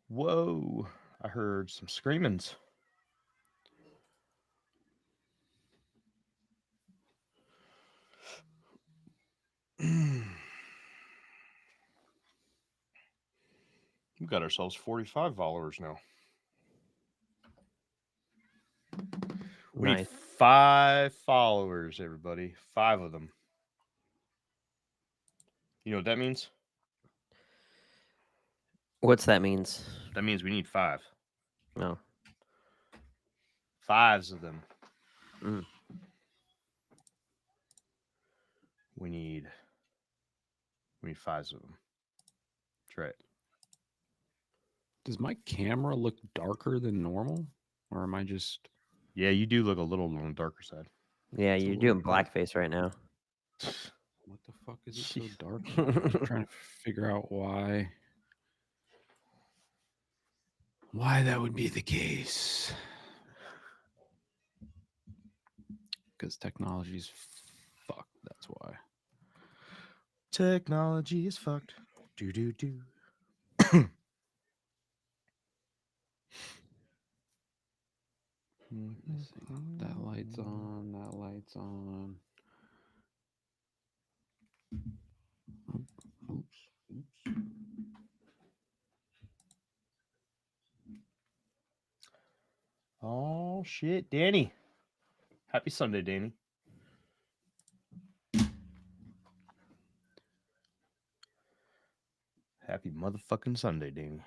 Whoa. I heard some screamings. We got ourselves 45 followers now. We need Nice. 5 followers, everybody. 5 of them. You know what that means? What's that means? That means we need 5. No. 5s of them. Mm. We need 5s of them. That's right. Does my camera look darker than normal? Or am I just... Yeah, you do look a little on the darker side. Yeah, It's a you're little doing dark. blackface right now. What the fuck is it so dark? I'm trying to figure out why that would be the case. Because technology's fucked, that's why. Technology is fucked. Do do do. That light's on, that light's on. Oops. Oh shit, Danny. Happy Sunday, Danny. Happy motherfucking Sunday, Danny.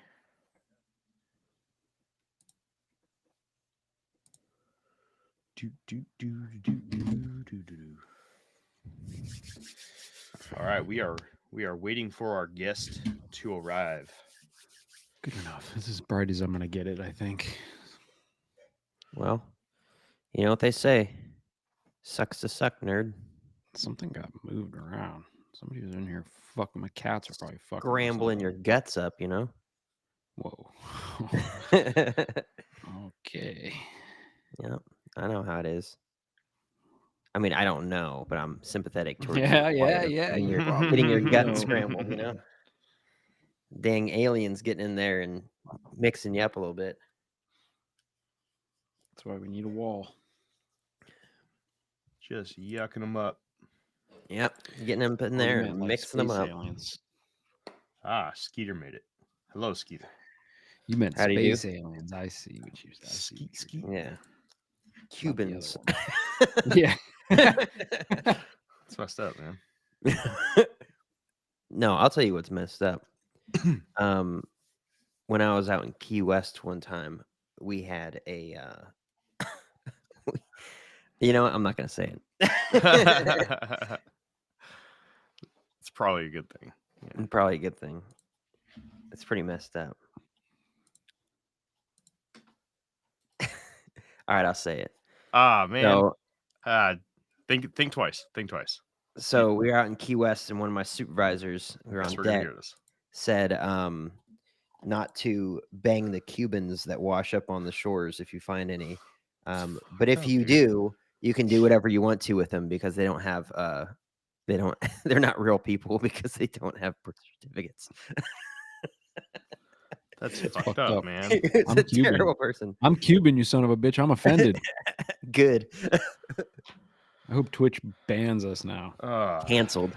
All right, we are waiting for our guest to arrive. Good enough. This is as bright as I'm gonna get it, I think. Well, you know what they say. Sucks to suck, nerd. Something got moved around. Somebody was in here fucking. My cats are probably fucking. Scrambling your guts up, you know? Whoa. Okay. Yep, I know how it is. I mean, I don't know, but I'm sympathetic towards Yeah, your plight of yeah. getting You your, probably getting your do gut know. scrambled, you know? Dang aliens getting in there and mixing you up a little bit. That's why we need a wall. Just yucking them up. Yep, getting them in Oh, you there meant and like mixing them space up. aliens. Ah, Skeeter made it. Hello, Skeeter. You meant How'd he do? space aliens. I see what you said. Skeet, skeet. Yeah, Not the Cubans. other one. Yeah. It's messed up, man. No, I'll tell you what's messed up. When I was out in Key West one time, we had a you know what? I'm not gonna say it. It's probably a good thing. Yeah. Probably a good thing. It's pretty messed up. All right, I'll say it. Ah, man. So, Think twice. Think twice. so we were out in Key West, and one of my supervisors, who were Guess on we're gonna deck, hear this. said not to bang the Cubans that wash up on the shores if you find any. But if up, you dude. do, you can do whatever you want to with them because they don't have they're not real people because they don't have birth certificates. That's It's fucked fucked up, up. man. It's I'm a Cuban. terrible person. I'm Cuban, you son of a bitch. I'm offended. Good. I hope Twitch bans us now. Canceled.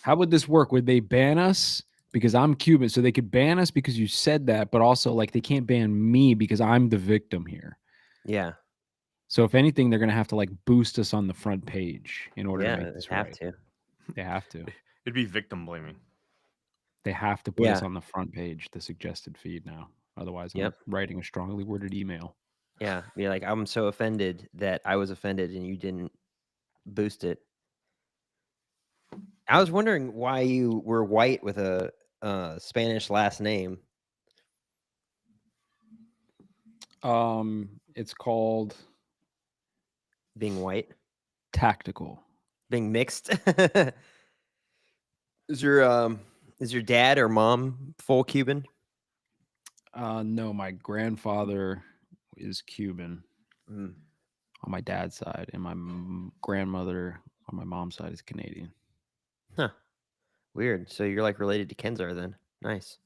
How would this work? Would they ban us because I'm Cuban? So they could ban us because you said that, but also like they can't ban me because I'm the victim here. Yeah. So if anything, they're gonna have to like boost us on the front page in order Yeah, to make they this have right. to. They have to. It'd be victim blaming. They have to put us Yeah. on the front page, the suggested feed now. Otherwise, I'm Yep. writing a strongly worded email. Yeah. Be like, I'm so offended that I was offended and you didn't boost it. I was wondering why you were white with a Spanish last name. It's called Being white, tactical. being mixed. Is your dad or mom full Cuban? No, my grandfather is Cuban Mm. on my dad's side, and my grandmother on my mom's side is Canadian. Huh. Weird. So you're like related to Kenzar then. Nice.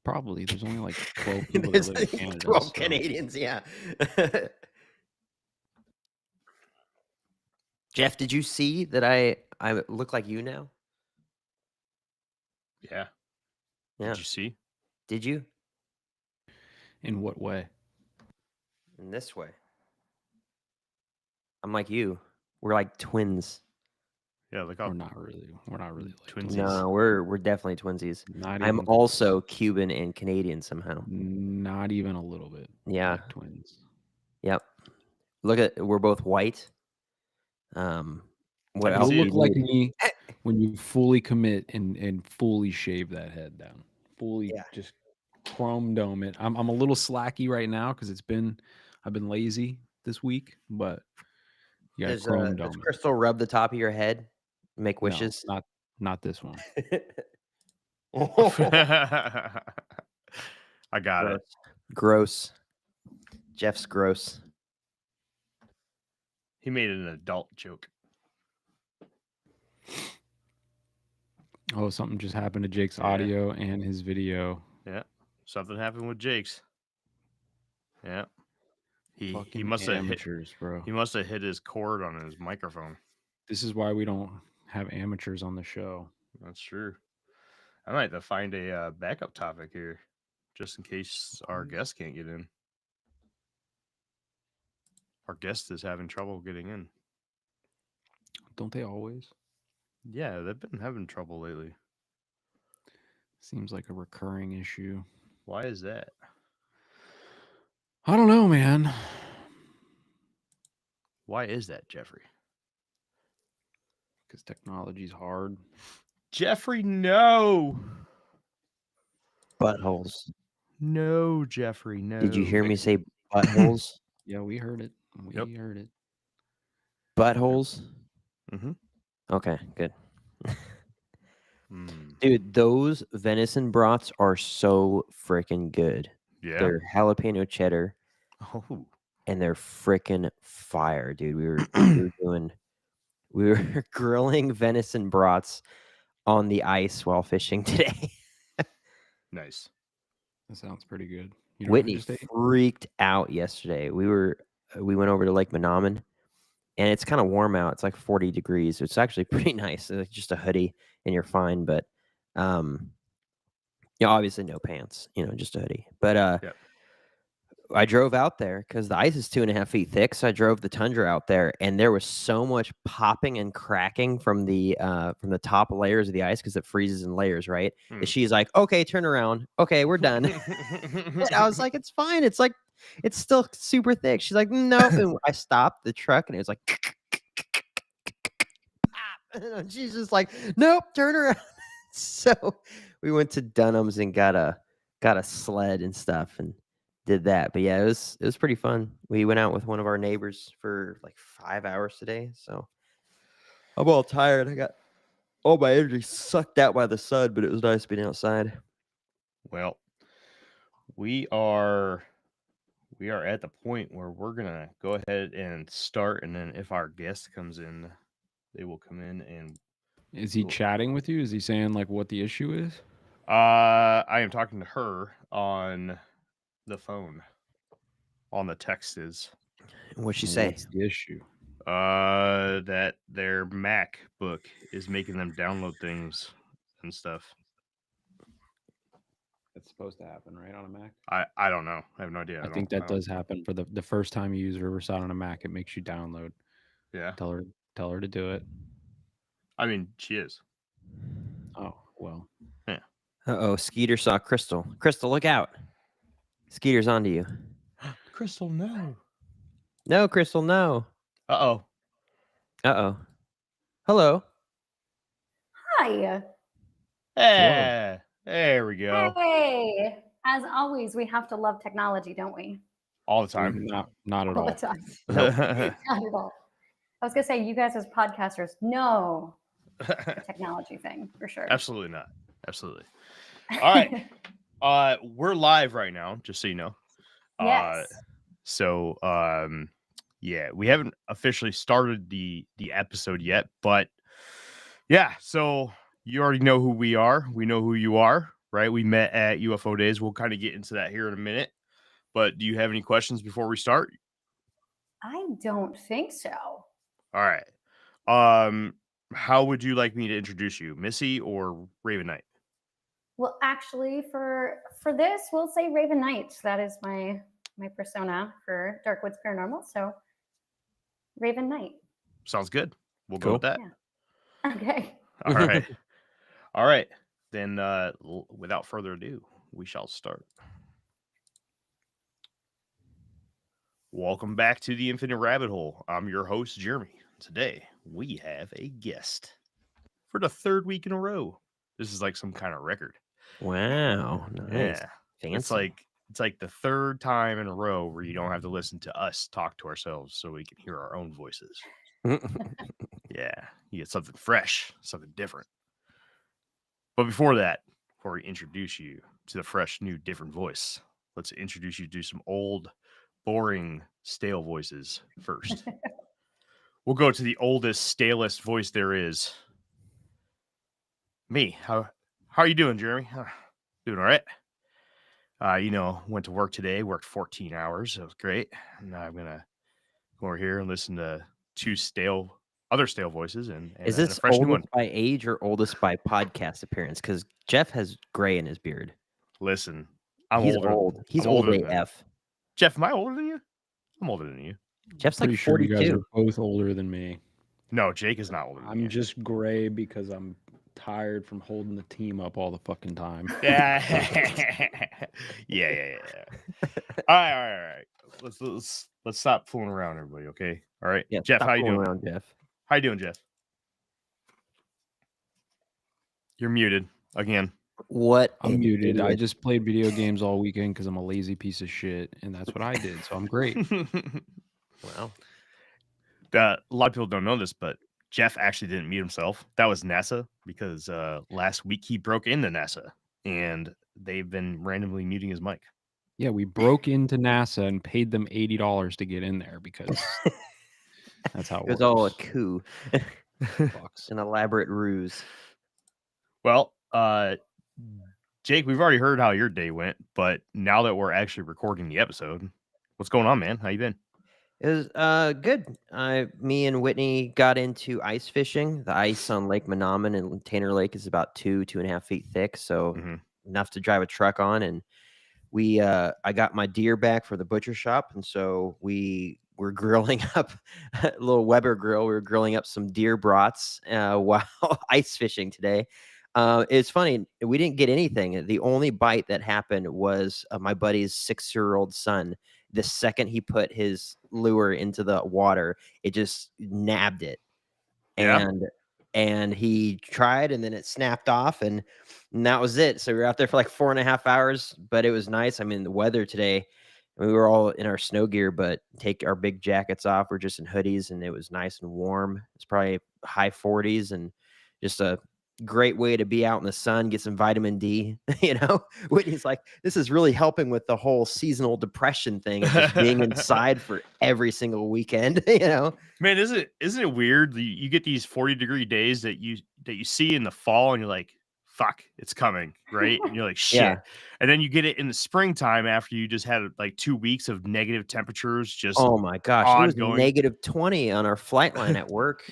Probably. There's only like 12 people that There's live in like Canada. 12 so- Canadians, yeah. Jeff, did you see that I look like you now? Yeah. Yeah. Did you see? Did you? In what way? In this way. I'm like you. We're like twins. Yeah, look We're how not really. We're not really like Twinsies. No, we're definitely twinsies. Not I'm even also Cuban and Canadian somehow. not even a little bit. Yeah. Like twins. Yep. Look at we're both white. What can else? see You'll it. look like me when you fully commit and fully shave that head down. Fully Yeah. just chrome dome it. I'm a little slacky right now because I've been lazy this week, but you gotta Does chrome dome it. Crystal rub the top of your head? Make No, wishes? not this one. I got it. Gross. Jeff's gross. He made an adult joke. Oh, something just happened to Jake's Yeah. audio and his video. Yeah. Something happened with Jake's. Yeah. He Fucking must have hit amateurs, bro. he must have hit his cord on his microphone. This is why we don't have amateurs on the show. That's true. I might have to find a backup topic here, just in case our guest can't get in. Our guest is having trouble getting in. Don't they always? Yeah, they've been having trouble lately. Seems like a recurring issue. Why is that? I don't know, man. Why is that, Jeffrey? Because technology's hard. Jeffrey, no. Buttholes. No, Jeffrey, no. Did you hear me say buttholes? Yeah, we heard it. We Yep. heard it. Buttholes? Mm-hmm. Okay, good. Dude, those venison brats are so freaking good. Yeah. They're jalapeno cheddar Oh. and they're freaking fire, dude. We were grilling venison brats on the ice while fishing today. Nice. That sounds pretty good. You know Whitney what I just ate? freaked out yesterday. We went over to Lake Menomin, and it's kind of warm out. It's like 40 degrees. It's actually pretty nice. It's just a hoodie and you're fine. But obviously no pants. Just a hoodie. But Yep. I drove out there because the ice is 2.5 feet thick. So I drove the Tundra out there, and there was so much popping and cracking from the top layers of the ice because it freezes in layers, right? And she's like, "Okay, turn around. Okay, we're done." And I was like, "It's fine. It's like it's still super thick." She's like, "No." And I stopped the truck, and it was like, and she's just like, "Nope, turn around." So we went to Dunham's and got a sled and stuff and did that. But yeah, it was pretty fun. We went out with one of our neighbors for like 5 hours today. So I'm all tired. I got all my energy sucked out by the sun, but it was nice being outside. Well, we are at the point where we're gonna go ahead and start, and then if our guest comes in, they will come in and Is he chatting with you? Is he saying like what the issue is? I am talking to her on the phone. On the text is What'd she say? What's the issue? that their MacBook is making them download things and stuff. That's supposed to happen, right, on a Mac? I don't know. I have no idea. I think that does happen for the first time you use Riverside on a Mac. It makes you download. Yeah. Tell her to do it. I mean, she is. Oh well. Uh-oh, Skeeter saw Crystal. Crystal, look out. Skeeter's onto you. Crystal, no. No, Crystal, no. Uh-oh. Uh-oh. Hello. Hi. Hey, there we go. Hey. As always, we have to love technology, don't we? All the time. Not at All the all. time. Not at all. I was gonna say, you guys as podcasters know the technology thing for sure. Absolutely not. Absolutely. All right. We're live right now, just so you know. Yes. So yeah, we haven't officially started the episode yet, but yeah, so you already know who we are. We know who you are, right? We met at UFO Days. We'll kind of get into that here in a minute. But do you have any questions before we start? I don't think so. All right. How would you like me to introduce you, Missy or Raven Knight? Well, actually, for this, we'll say Raven Knight. That is my persona for Darkwoods Paranormal. So, Raven Knight. Sounds good. We'll go Cool. with that. Yeah. Okay. All right. All right. Then, without further ado, we shall start. Welcome back to the Infinite Rabbit Hole. I'm your host, Jeremy. Today, we have a guest for the third week in a row. This is like some kind of record. Wow. Nice. Yeah. Fancy. It's like the third time in a row where you don't have to listen to us talk to ourselves so we can hear our own voices. Yeah. You get something fresh, something different. But before we introduce you to the fresh, new, different voice, let's introduce you to some old, boring, stale voices first. We'll go to the oldest, stalest voice there is. Me. How are you doing, Jeremy? Doing all right? Went to work today, worked 14 hours. That was great. And now I'm gonna go over here and listen to two other stale voices and Is a this fresh new one. oldest by age or oldest by podcast appearance? Because Jeff has gray in his beard. Listen, I'm He's older. old. He's I'm old older than- AF. Jeff, am I older than you? I'm older than you. Jeff's Pretty like sure you guys 42. are both older than me. No, Jake is not older than you. I'm just gray because I'm tired from holding the team up all the fucking time. Yeah. yeah. All right. Let's stop fooling around, everybody. Okay. All right. Yeah, Jeff, stop how you fooling doing? around, Jeff. How you doing, Jeff? You're muted again. What? I'm an muted. I idiot. just played video games all weekend because I'm a lazy piece of shit, and that's what I did. So I'm great. Wow. A lot of people don't know this, but Jeff actually didn't mute himself. That was NASA because last week he broke into NASA and they've been randomly muting his mic. Yeah, we broke into NASA and paid them $80 to get in there because that's how it It was works. all a coup, Fucks. an elaborate ruse. Well, Jake, we've already heard how your day went, but now that we're actually recording the episode, what's going on, man? How you been? It was good. Me and Whitney got into ice fishing. The ice on Lake Menominee and Tanner Lake is about 2.5 feet thick, so Mhm. enough to drive a truck on. And I got my deer back for the butcher shop, and so we were grilling up a little Weber grill. We were grilling up some deer brats while ice fishing today. It's funny. We didn't get anything. The only bite that happened was my buddy's 6-year-old son. The second he put his lure into the water, it just nabbed it. Yeah. And he tried, and then it snapped off, and that was it. So we were out there for like 4.5 hours, but it was nice. I mean, the weather today, we were all in our snow gear, but take our big jackets off. We're just in hoodies, and it was nice and warm. It's probably high 40s, and just a great way to be out in the sun, get some vitamin D. Whitney's like, this is really helping with the whole seasonal depression thing of just being inside for every single weekend. Man, isn't it weird? You get these 40-degree days that you see in the fall, and you're like, fuck, it's coming, right? And you're like, shit. Yeah. And then you get it in the springtime after you just had like 2 weeks of negative temperatures. Just Oh my gosh, it was ongoing. negative 20 on our flight line at work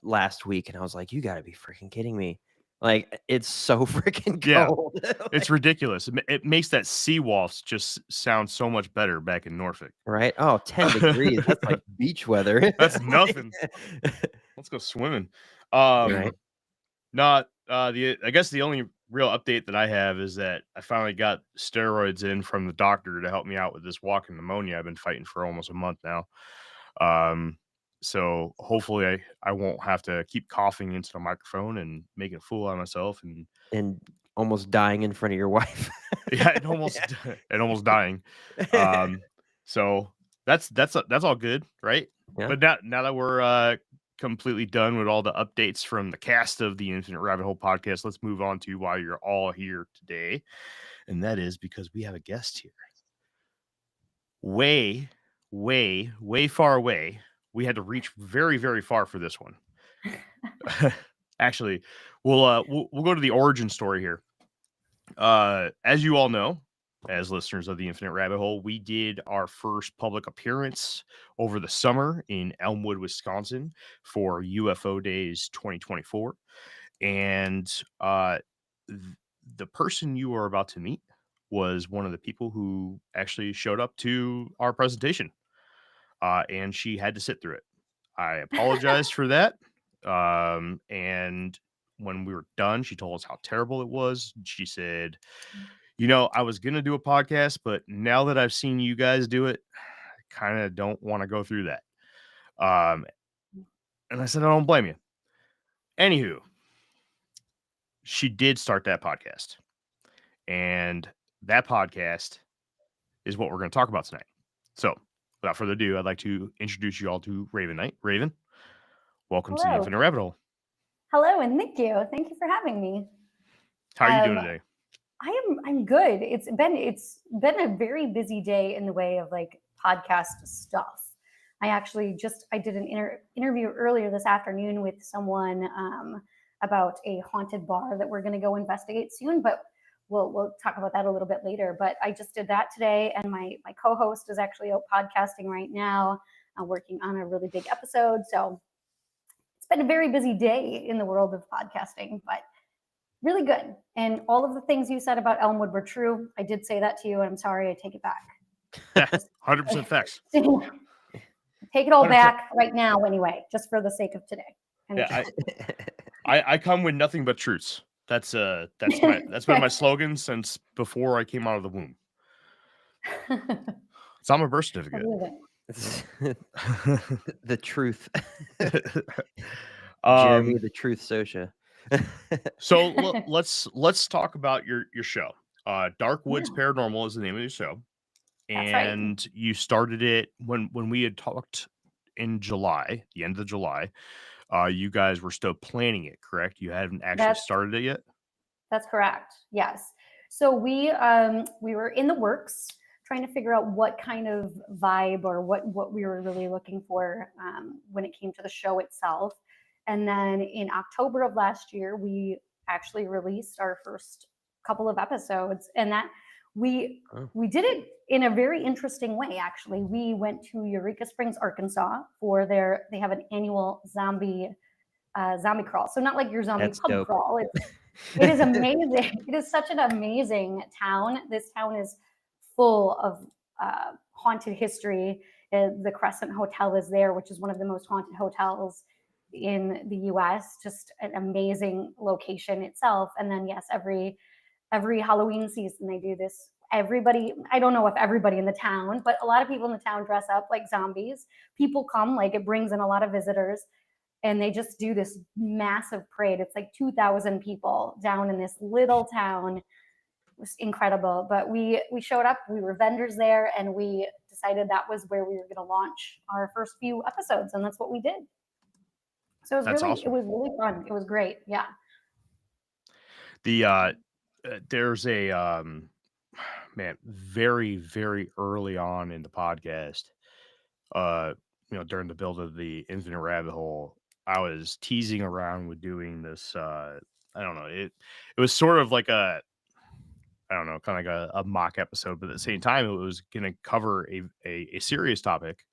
last week, and I was like, you got to be freaking kidding me. Like, it's so freaking Yeah. cold. It's ridiculous. It makes that seawolves just sound so much better back in Norfolk. Right? Oh, 10 degrees. That's like beach weather. That's nothing. Let's go swimming. Right. I guess the only real update that I have is that I finally got steroids in from the doctor to help me out with this walking pneumonia I've been fighting for almost a month now. So hopefully I won't have to keep coughing into the microphone and making a fool out of myself And almost dying in front of your wife. yeah, and almost dying. So that's all good, right? Yeah. But now that we're completely done with all the updates from the cast of the Infinite Rabbit Hole podcast, let's move on to why you're all here today, and that is because we have a guest here, way far away. We had to reach very, very far for this one. Actually, we'll go to the origin story here. As you all know, as listeners of the Infinite Rabbit Hole, we did our first public appearance over the summer in Elmwood, Wisconsin for UFO Days 2024. And the person you are about to meet was one of the people who actually showed up to our presentation. And she had to sit through it. I apologize for that. And when we were done, she told us how terrible it was. She said, I was going to do a podcast, but now that I've seen you guys do it, I kind of don't want to go through that. And I said, I don't blame you. Anywho, she did start that podcast. And that podcast is what we're going to talk about tonight. So without further ado, I'd like to introduce you all to Raven Knight. Raven, welcome to the Hello. Infinite Rabbit Hole. Hello, and thank you. Thank you for having me. How are you doing today? I'm good. It's been a very busy day in the way of like podcast stuff. I did an interview earlier this afternoon with someone about a haunted bar that we're going to go investigate soon, but we'll talk about that a little bit later. But I just did that today, and my co-host is actually out podcasting right now, working on a really big episode. So it's been a very busy day in the world of podcasting, but really good. And all of the things you said about Elmwood were true. I did say that to you, and I'm sorry. I take it back. 100% facts. Take it all back right now anyway, just for the sake of today. Yeah, I come with nothing but truths. That's been my slogan since before I came out of the womb. It's on my birth certificate. The truth. Jeremy, the truth, Sosha. So let's talk about your show. Dark Woods Paranormal is the name of your show. That's And right. you started it when we had talked in July, the end of July. You guys were still planning it, correct? You hadn't actually started it yet? That's correct. Yes. So we were in the works trying to figure out what kind of vibe or what we were really looking for when it came to the show itself. And then in October of last year, we actually released our first couple of episodes, and that we did it in a very interesting way. Actually, we went to Eureka Springs, Arkansas for they have an annual zombie crawl. So not like your zombie That's pub dope. crawl. It is amazing. It is such an amazing town. This town is full of haunted history. The Crescent Hotel is there, which is one of the most haunted hotels in the U.S. Just an amazing location itself. And then yes, every Halloween season they do this. Everybody, I don't know if everybody in the town, but a lot of people in the town dress up like zombies. People come, like it brings in a lot of visitors, and they just do this massive parade. It's like 2,000 people down in this little town. It was incredible. But we showed up, we were vendors there, and we decided that was where we were going to launch our first few episodes, and that's what we did. So it was awesome. It was really fun. It was great. Yeah. There's a very, very early on in the podcast, during the build of the Infinite Rabbit Hole, I was teasing around with doing this. I don't know. It was sort of like kind of like a mock episode, but at the same time, it was going to cover a serious topic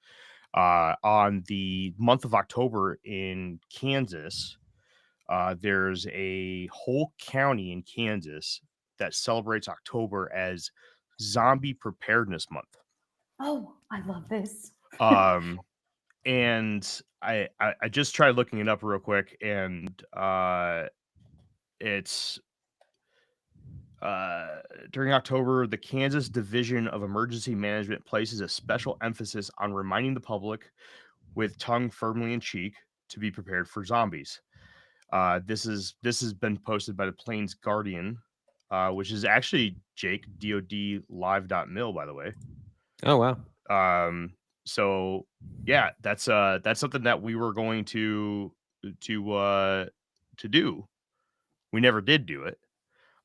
on the month of October in Kansas. There's a whole county in Kansas that celebrates October as Zombie Preparedness Month. Oh, I love this. And I just tried looking it up real quick, and it's during October, the Kansas Division of Emergency Management places a special emphasis on reminding the public with tongue firmly in cheek to be prepared for zombies. This has been posted by the Plains Guardian, which is actually Jake DOD.live.mil, by the way. Oh wow. So yeah, that's something that we were going to do. We never did do it.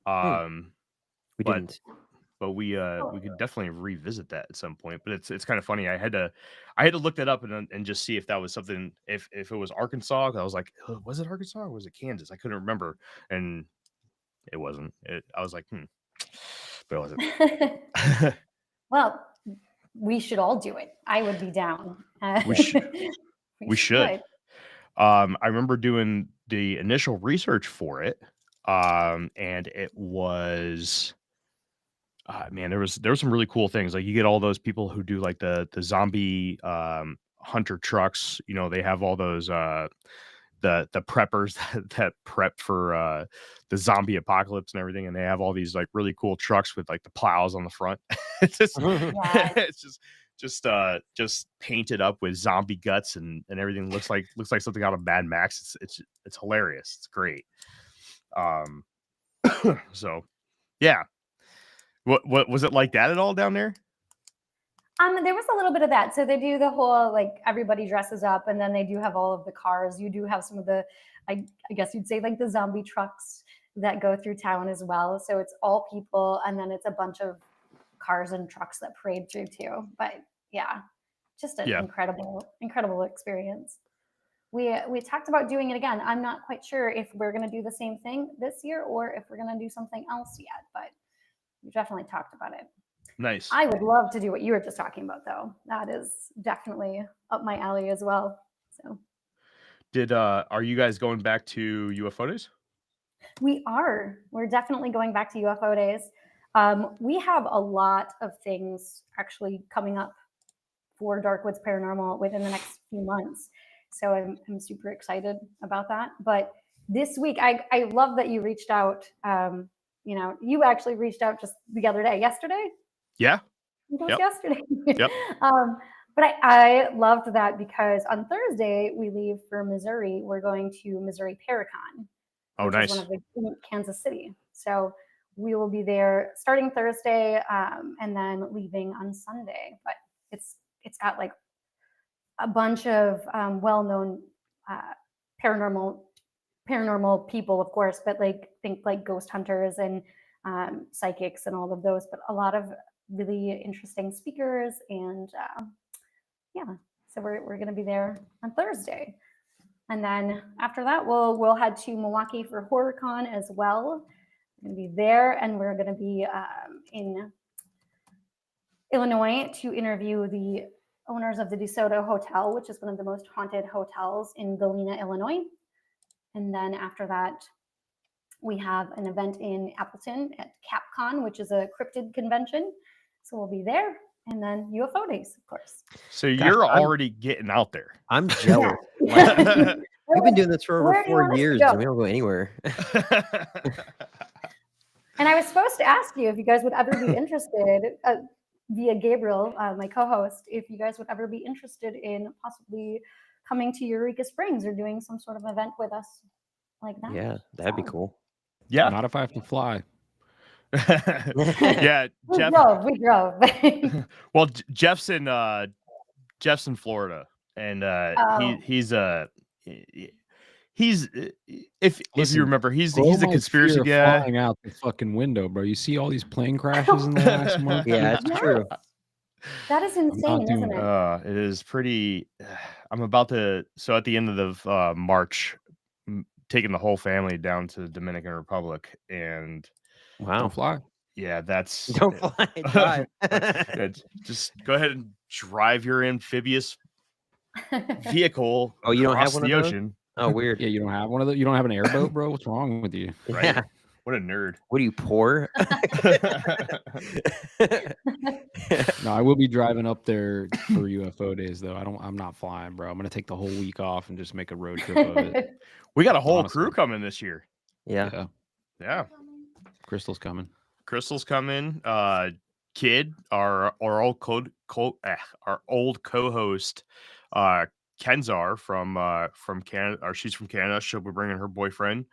We didn't. But we could definitely revisit that at some point. But it's kind of funny. I had to look that up and just see if that was something. If it was Arkansas, I was like, was it Arkansas or was it Kansas? I couldn't remember, and it wasn't. I was like, But it wasn't. Well, we should all do it. I would be down. We should. I remember doing the initial research for it, and it was, man, there was some really cool things. Like you get all those people who do like the zombie hunter trucks. You know, they have all those the preppers that prep for the zombie apocalypse and everything, and they have all these like really cool trucks with like the plows on the front. It's just, it's just painted up with zombie guts and everything. Looks like something out of Mad Max. It's hilarious. It's great. So yeah. What was it like that at all down there? There was a little bit of that. So they do the whole, like, everybody dresses up, and then they do have all of the cars. You do have some of the, I guess you'd say, like, the zombie trucks that go through town as well. So it's all people, and then it's a bunch of cars and trucks that parade through too. But yeah, just an incredible experience. We talked about doing it again. I'm not quite sure if we're going to do the same thing this year or if we're going to do something else yet, but we definitely talked about it. Nice. I would love to do what you were just talking about, though. That is definitely up my alley as well. So, are you guys going back to UFO Days? we are. We're definitely going back to UFO Days. We have a lot of things actually coming up for Darkwoods Paranormal within the next few months. So I'm super excited about that. But this week, I love that you reached out. You actually reached out just the other day, yesterday. Yeah. Yesterday. Yep. But I loved that because on Thursday we leave for Missouri. We're going to Missouri Paracon. Oh, nice. One of the in Kansas City. So we will be there starting Thursday and then leaving on Sunday. But it's got like a bunch of well-known paranormal people, of course, but think like ghost hunters and psychics and all of those, but a lot of really interesting speakers. And so we're going to be there on Thursday. And then after that, we'll head to Milwaukee for HorrorCon as well. We're going to be there, and we're going to be in Illinois to interview the owners of the DeSoto Hotel, which is one of the most haunted hotels in Galena, Illinois. And then after that, we have an event in Appleton at CapCon, which is a cryptid convention. So we'll be there. And then UFO Days, of course. So you're already getting out there. I'm jealous. Yeah. We've been doing this for over Where do you want 4 us to years, go? and we don't go anywhere. And I was supposed to ask you if you guys would ever be interested, via Gabriel, my co-host, if you guys would ever be interested in possibly coming to Eureka Springs or doing some sort of event with us like that. Yeah, that'd be cool. Yeah. Not if I have to fly. Yeah. Jeff. We drove. Well, Jeff's in Florida, and he's if Listen, you remember, he's Blow a my conspiracy fear of guy. flying out the fucking window, bro. You see all these plane crashes in the last month? Yeah, it's true. That is insane, doing isn't it? It is pretty. I'm about to. So at the end of the March, taking the whole family down to the Dominican Republic, and Wow. Don't fly. yeah, that's Don't fly. Drive. yeah, just go ahead and drive your amphibious vehicle. Oh, you don't have across one the of those? ocean. Oh, weird. Yeah, you don't have one of those. You don't have an airboat, bro. What's wrong with you? Right? Yeah. What a nerd. What are you, poor? No, I will be driving up there for UFO Days, though. I'm not flying, bro. I'm gonna take the whole week off and just make a road trip of it. We got a whole Honestly. crew coming this year. Yeah. Yeah, Yeah. Crystal's coming. Crystal's coming. Kid, our old our old co-host, Kenzar from Canada, or she's from Canada. She'll be bringing her boyfriend.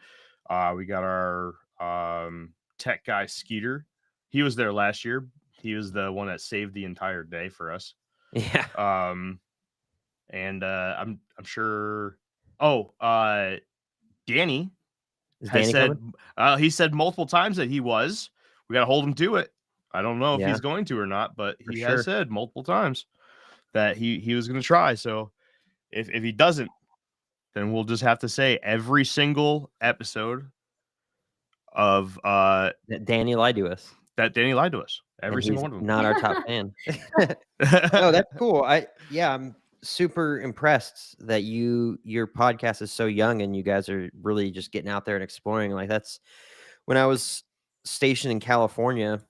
We got our tech guy Skeeter. He was there last year. He was the one that saved the entire day for us. Yeah. And I'm sure. Danny Is has Danny said coming? he said multiple times that he was. We got to hold him to it. I don't know if Yeah. he's going to or not, but For he sure. has said multiple times that he was going to try. So if he doesn't, then we'll just have to say every single episode of That Danny lied to us. that Danny lied to us. Every and single he's one of them. not our top fan. No, that's cool. I'm super impressed that your podcast is so young and you guys are really just getting out there and exploring. Like that's when I was stationed in California.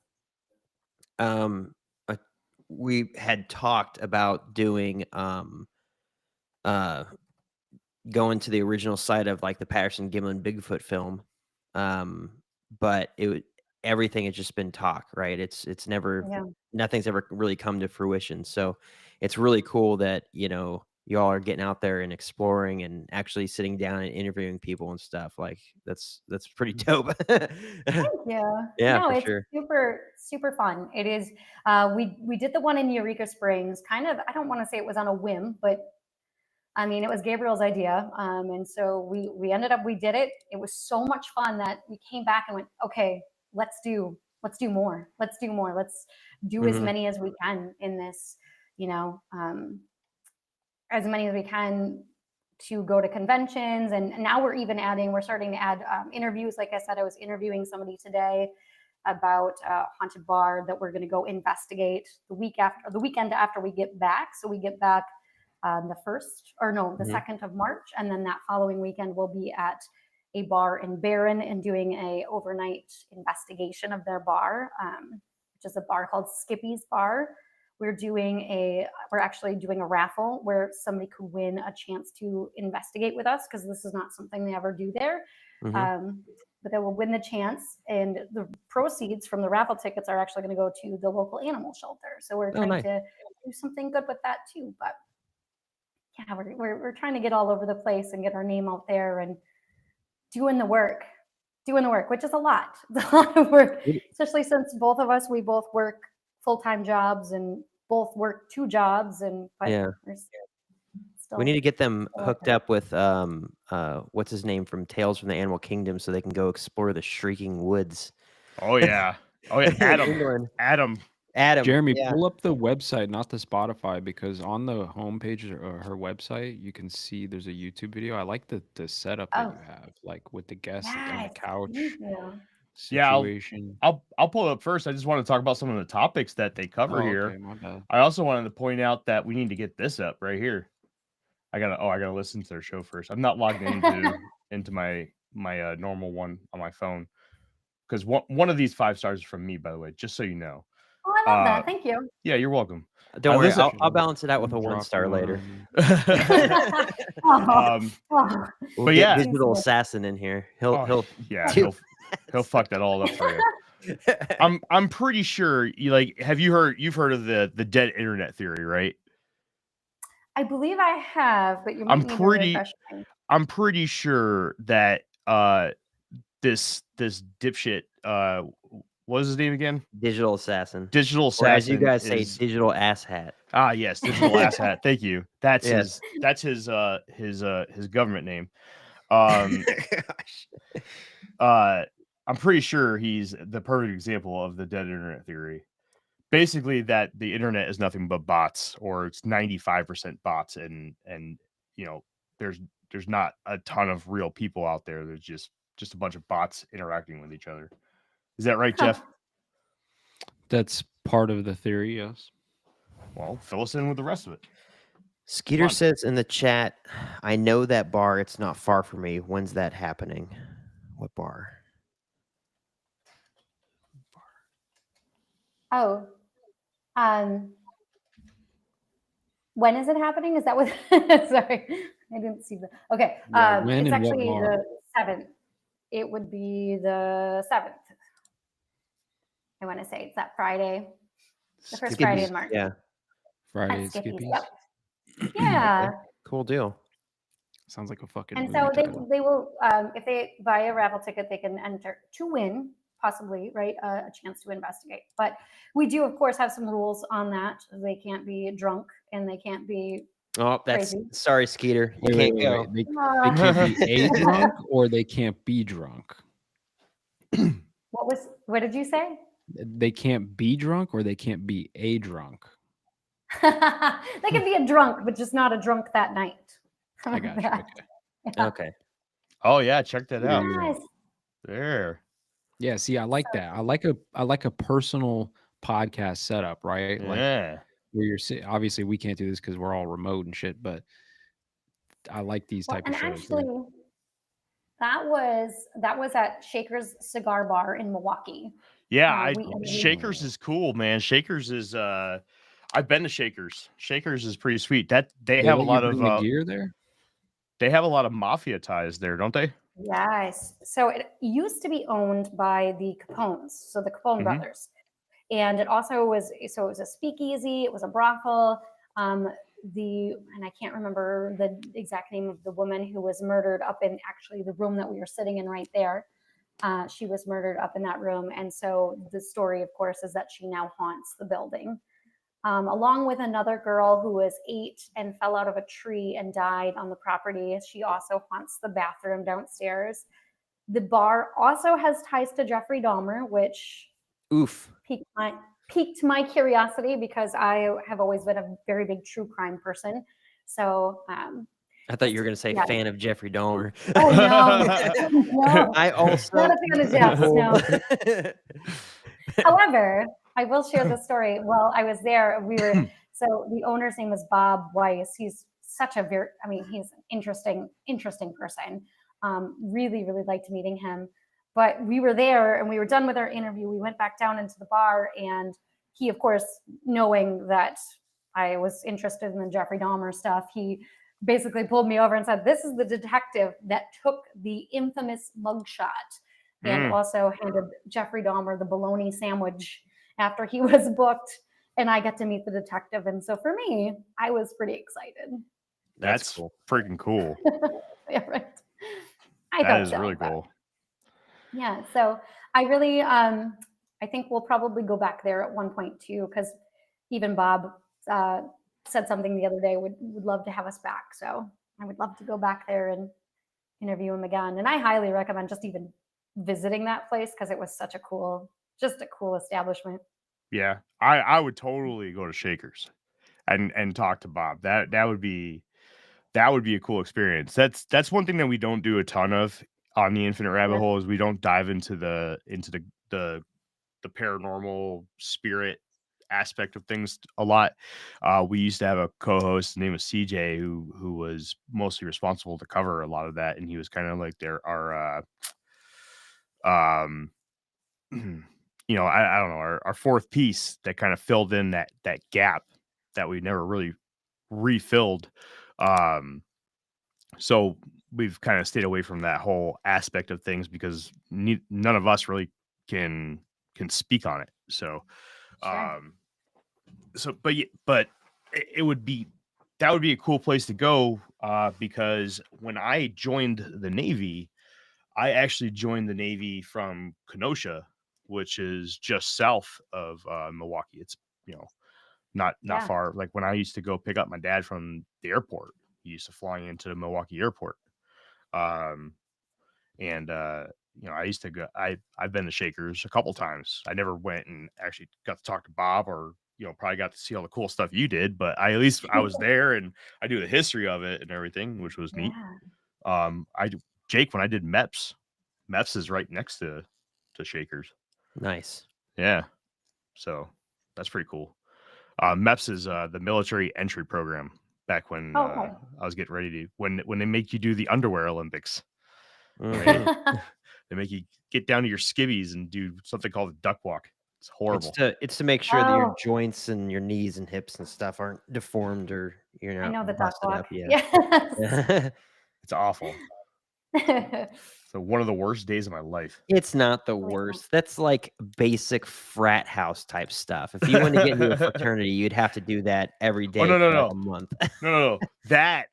We had talked about doing going to the original site of like the Patterson Gimlin Bigfoot film, but everything has just been talk, right? It's never Yeah. nothing's ever really come to fruition. So it's really cool that y'all are getting out there and exploring and actually sitting down and interviewing people and stuff. Like that's pretty dope. Thank you. Yeah, No, for it's sure. super fun. It is. We did the one in Eureka Springs. Kind of. I don't want to say it was on a whim, but I mean, it was Gabriel's idea. And so we ended up, we did it. It was so much fun that we came back and went, okay, let's do more. Let's do more. Let's do as Mhm. many as we can in this, as many as we can to go to conventions. And now we're starting to add interviews. Like I said, I was interviewing somebody today about a haunted bar that we're going to go investigate the weekend after we get back. So we get back the 2nd of March. And then that following weekend, we'll be at a bar in Barron and doing a overnight investigation of their bar, which is a bar called Skippy's Bar. We're actually doing a raffle where somebody could win a chance to investigate with us, because this is not something they ever do there. Mhm. But they will win the chance, and the proceeds from the raffle tickets are actually going to go to the local animal shelter. So we're trying nice. to do something good with that too. But yeah, we're trying to get all over the place and get our name out there and doing the work, which is a lot. It's a lot of work, especially since we both work full-time jobs and both work 2 jobs. But Yeah. still, We need to get them still hooked up with what's his name from Tales from the Animal Kingdom, so they can go explore the Shrieking Woods. Oh yeah. England. Adam. Jeremy, yeah. pull up the website, not the Spotify, because on the homepage of her website, you can see there's a YouTube video. I like the setup that you have, like with the guests on the yes, couch thank you. situation. I'll pull it up first. I just want to talk about some of the topics that they cover here. Okay, my bad. I also wanted to point out that we need to get this up right here. I gotta listen to their show first. I'm not logged into my normal one on my phone, because one of these 5 stars is from me, by the way, just so you know. Oh, I love that. Thank you. Yeah, you're welcome. Don't worry, listen- I'll balance it out with a Drop 1-star one later. on Oh, We'll But get yeah. Digital Assassin in here. He'll He'll fuck that all up for you. I'm pretty sure you've heard of the dead internet theory, right? I believe I have, but you might need to refresh me. I'm pretty sure that this dipshit, what was his name again? Digital Assassin. Digital Assassin. Or as you guys say, Digital Asshat. Ah, yes, Digital Asshat. Thank you. That's Yes. his government name. I'm pretty sure he's the perfect example of the dead internet theory. Basically, that the internet is nothing but bots, or it's 95% bots, and there's not a ton of real people out there. There's just a bunch of bots interacting with each other. Is that right, Jeff? That's part of the theory, yes. Well, fill us in with the rest of it. Skeeter says in the chat, I know that bar. It's not far from me. When's that happening? What bar? Oh, when is it happening? Is that what? Sorry, I didn't see the. Okay, Yeah, when it's and what actually bar? the 7th. It would be the 7th. I want to say it's that Friday, the first Friday in March. Yeah. Friday At at Skippy's. Skippy's. Yep. Yeah. Cool deal. Sounds like a fucking And movie so title. they will, if they buy a raffle ticket, they can enter to win, possibly, right, a chance to investigate. But we do, of course, have some rules on that. They can't be drunk and they can't be Oh, that's crazy. sorry, Skeeter. You Wait, can't go. They can't be a drunk or they can't be drunk. What did you say? They can't be drunk or they can't be a drunk. They can be a drunk, but just not a drunk that night. I got you. Okay. Okay. Oh yeah, check that out. Yes. There. Yeah, see, I like that. I like a personal podcast setup, right? Like Yeah. where you're obviously we can't do this because we're all remote and shit, but I like these Well, type and of shows. actually, that was at Shaker's Cigar Bar in Milwaukee. Yeah, We interviewed- Shakers is cool, man. Shakers is I've been to Shakers. Shakers is pretty sweet. That they have a let you lot bring of the gear there. they have a lot of mafia ties there, don't they? Yes. So it used to be owned by the Capones, so the Capone Mhm. brothers. And it also was, so it was a speakeasy, it was a brothel. And I can't remember the exact name of the woman who was murdered up in actually the room that we were sitting in right there. She was murdered up in that room. And so the story, of course, is that she now haunts the building. Along with another girl who was 8 and fell out of a tree and died on the property. She also haunts the bathroom downstairs. The bar also has ties to Jeffrey Dahmer, which Oof. piqued my curiosity because I have always been a very big true crime person. So I thought you were going to say Yeah. fan of Jeffrey Dahmer. Oh, no. No. I also. Not a fan of Jeff's, no. However, I will share the story. While I was there, so the owner's name is Bob Weiss. He's such a he's an interesting person. Really, really liked meeting him. But we were there and we were done with our interview. We went back down into the bar, and he, of course, knowing that I was interested in the Jeffrey Dahmer stuff, he basically pulled me over and said, "This is the detective that took the infamous mugshot," and also handed Jeffrey Dahmer the bologna sandwich after he was booked, and I got to meet the detective. And so for me, I was pretty excited. That's cool. freaking cool. Yeah, right. That is really cool. Yeah, so I really, I think we'll probably go back there at one point too, because even Bob said something the other day, would love to have us back. So I would love to go back there and interview him again. And I highly recommend just even visiting that place because it was such a cool establishment. Yeah, I would totally go to Shakers and talk to Bob. That would be a cool experience. That's one thing that we don't do a ton of on the Infinite Rabbit Hole is we don't dive into the paranormal spirit aspect of things a lot. We used to have a co-host, his name was CJ, who was mostly responsible to cover a lot of that, and he was kind of like our you know, I don't know, our fourth piece that kind of filled in that gap that we never really refilled. So we've kind of stayed away from that whole aspect of things because none of us really can speak on it. So, Sure. but it would be a cool place to go because when I joined the Navy, I actually joined the Navy from Kenosha, which is just south of Milwaukee. It's, you know, not Yeah. far. Like when I used to go pick up my dad from the airport, he used to fly into the Milwaukee airport. You know, I used to go, I've been to Shakers a couple times. I never went and actually got to talk to Bob or, you know, probably got to see all the cool stuff you did, but I was there and I knew the history of it and everything, which was neat. Yeah. Jake, when I did MEPS is right next to Shakers. Nice. Yeah. So that's pretty cool. MEPS is the military entry program back when Okay. I was getting ready to when they make you do the underwear Olympics. Mhm. They make you get down to your skivvies and do something called a duck walk. It's horrible. It's to make sure that your Oh. joints and your knees and hips and stuff aren't deformed or you're not I know the duck busted walk. up. Yeah. Yes. It's awful. So one of the worst days of my life. It's not the yeah. worst. That's like basic frat house type stuff. If you want to get into a fraternity, you'd have to do that every day no, for no. like a month. No. That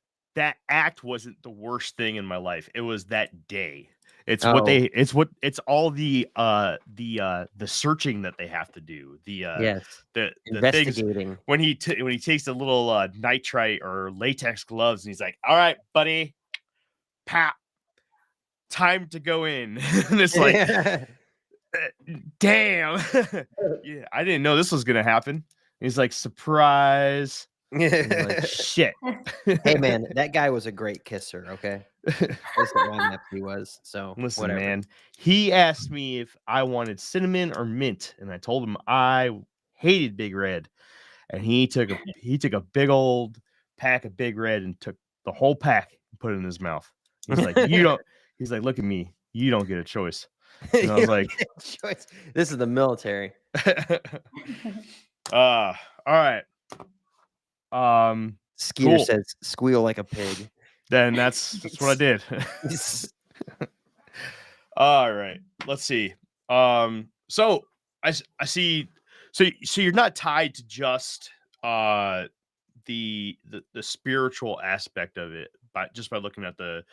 act wasn't the worst thing in my life. It was that day. It's Oh. it's all the searching that they have to do. Yes. The things Investigating. when he takes the little nitrite or latex gloves and he's like, "All right, buddy, pap, time to go in." And it's like, damn. Yeah, I didn't know this was gonna happen. And he's like, "Surprise." And I'm like, shit. Hey man, that guy was a great kisser. Okay. That's what my nephew was. So Listen, whatever. man, he asked me if I wanted cinnamon or mint, and I told him I hated Big Red, and he took a big old pack of Big Red and took the whole pack and put it in his mouth. He's like, you don't. He's like, look at me, you don't get a choice. And I was like, Choice. This is the military. all right. Skeeter Cool. says, "Squeal like a pig." Then that's what I did. All right, let's see. So I see. So you're not tied to just the spiritual aspect of it, but just by looking at the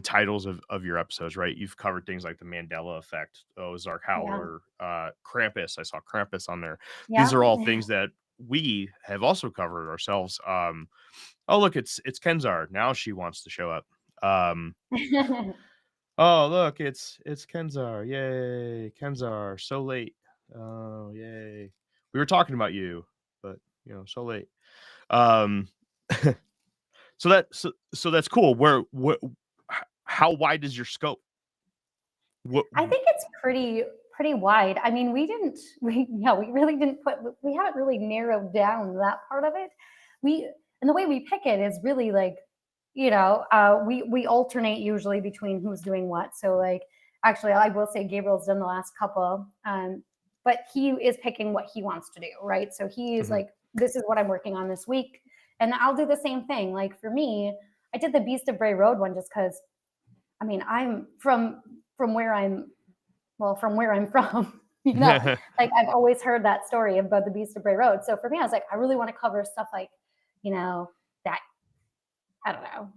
titles of your episodes, right? You've covered things like the Mandela Effect, Ozark Howler, Krampus. I saw Krampus on there. Yeah. These are all things that we have also covered ourselves. Oh look, it's Kenzar. Now she wants to show up. Oh look, it's Kenzar. Yay, Kenzar, so late. Oh, yay. We were talking about you, but so late. So that's cool. How wide is your scope? I think it's pretty wide. I mean, we really didn't we haven't really narrowed down that part of it. And the way we pick it is really like, we alternate usually between who's doing what. So like, actually, I will say Gabriel's done the last couple, but he is picking what he wants to do, right? So he's like, this is what I'm working on this week. And I'll do the same thing. Like for me, I did the Beast of Bray Road one just because, I mean, I'm from where I'm from, like I've always heard that story about the Beast of Bray Road. So for me, I was like, I really want to cover stuff like, that, I don't know.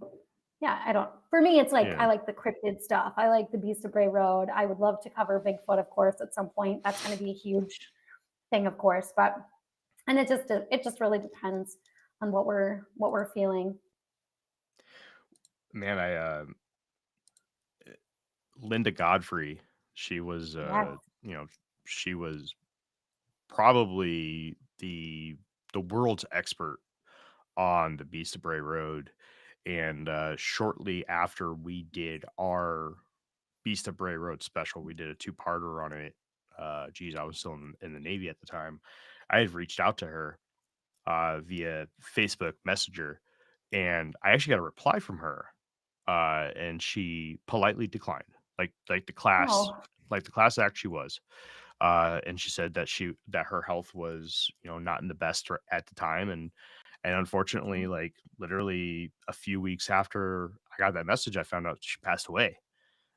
Yeah, for me, it's like, I like the cryptid stuff. I like the Beast of Bray Road. I would love to cover Bigfoot, of course, at some point. That's going to be a huge thing, of course. And it just really depends on what we're feeling. Man, Linda Godfrey, she was, she was probably the world's expert on the Beast of Bray Road. And shortly after we did our Beast of Bray Road special, we did a 2-parter on it. I was still in the Navy at the time. I had reached out to her via Facebook Messenger, and I actually got a reply from her, and she politely declined, like the class, like the class act she was. And she said that her health was, not in the best at the time, and unfortunately, like literally a few weeks after I got that message, I found out she passed away,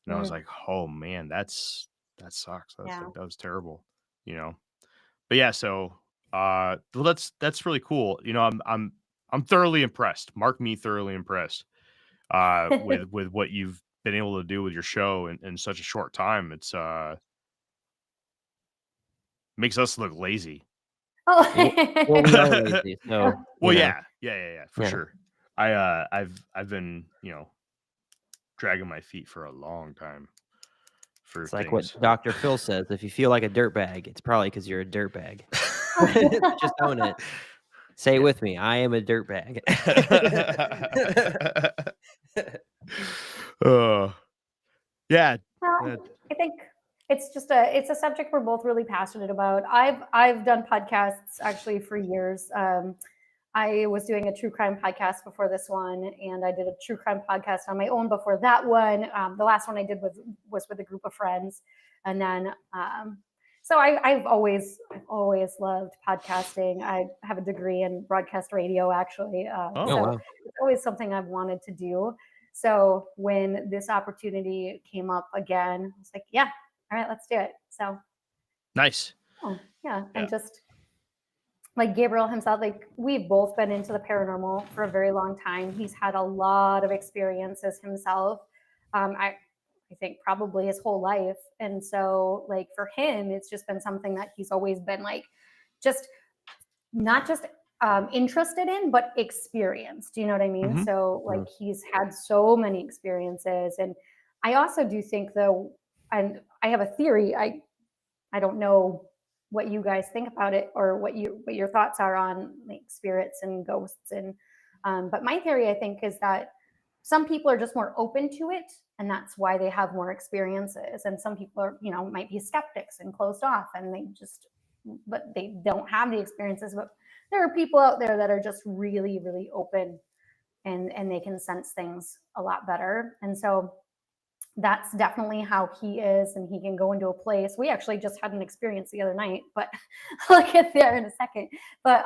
and I was like, oh man, that sucks. That was terrible, But yeah, so well, that's really cool. I'm thoroughly impressed. Mark me thoroughly impressed with what you've been able to do with your show in such a short time. It's makes us look lazy. Well, we are lazy, so, well, yeah, for sure. I've been, dragging my feet for a long time. It's like what Dr. Phil says: if you feel like a dirtbag, it's probably because you're a dirtbag. Just own it. Say it with me. I am a dirtbag. Yeah. Well, I think it's a subject we're both really passionate about. I've done podcasts actually for years. I was doing a true crime podcast before this one, and I did a true crime podcast on my own before that one. The last one I did was with a group of friends, and then so I've always loved podcasting. I have a degree in broadcast radio, actually. So it's always something I've wanted to do. So when this opportunity came up again, I was like, yeah, all right, let's do it. So nice. And just like Gabriel himself, like we've both been into the paranormal for a very long time. He's had a lot of experiences himself. I think probably his whole life. And so like for him, it's just been something that he's always been like, just not just interested in, but experienced. Do you know what I mean? So like he's had so many experiences. And I also do think though, and I have a theory, I don't know what you guys think about it or what your thoughts are on like spirits and ghosts. And but my theory, I think, is that some people are just more open to it, and that's why they have more experiences. And some people are, might be skeptics and closed off, and but they don't have the experiences. But there are people out there that are just really, really open, and they can sense things a lot better. And so that's definitely how he is, and he can go into a place. We actually just had an experience the other night, but I'll get there in a second. But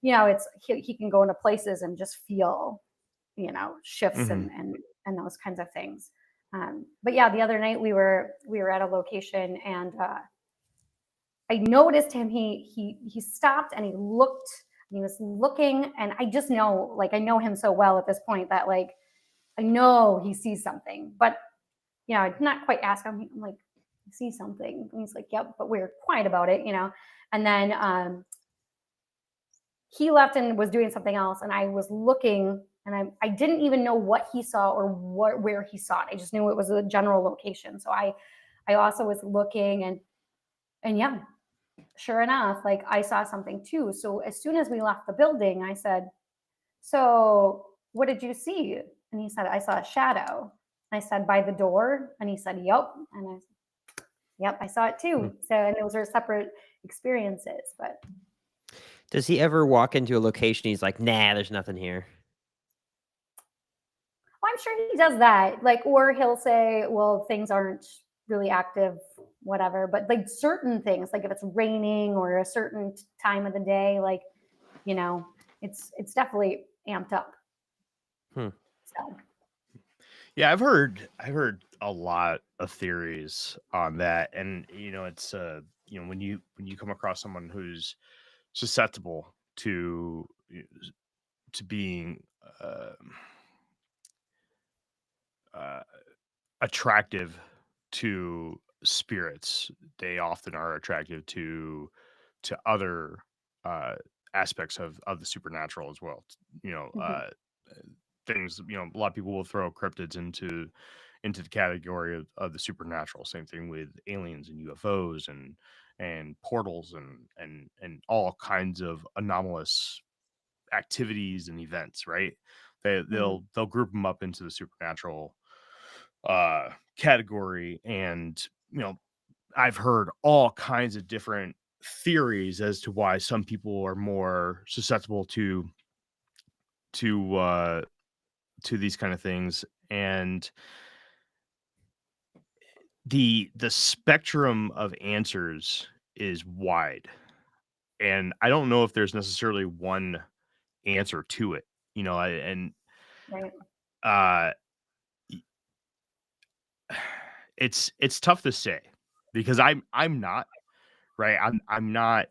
it's he can go into places and just feel, shifts and those kinds of things. But yeah, the other night we were at a location, and I noticed him. He stopped and he looked. And he was looking, and I just know, I know him so well at this point that I know he sees something, but I did not quite ask him. I'm like, I see something. And he's like, yep, but we're quiet about it, And then he left and was doing something else, and I was looking, and I didn't even know what he saw or where he saw it. I just knew it was a general location. So I also was looking, and yeah, sure enough, I saw something too. So as soon as we left the building, I said, so what did you see? And he said, I saw a shadow. I said, by the door? And he said, yep. And I said, yep, I saw it too. So, and those are separate experiences. But does he ever walk into a location, he's like, nah, there's nothing here? Well, I'm sure he does that. Or he'll say, well, things aren't really active, whatever. But certain things, if it's raining or a certain time of the day, it's definitely amped up. So. Yeah, I've heard a lot of theories on that, and it's when you come across someone who's susceptible to being attractive to spirits, they often are attractive to other aspects of the supernatural as well. Things, a lot of people will throw cryptids into the category of the supernatural. Same thing with aliens and UFOs and portals and all kinds of anomalous activities and events, right? They'll group them up into the supernatural category. And I've heard all kinds of different theories as to why some people are more susceptible to these kind of things. And the spectrum of answers is wide, and I don't know if there's necessarily one answer to it, Right. It's tough to say, because I'm not right. I'm not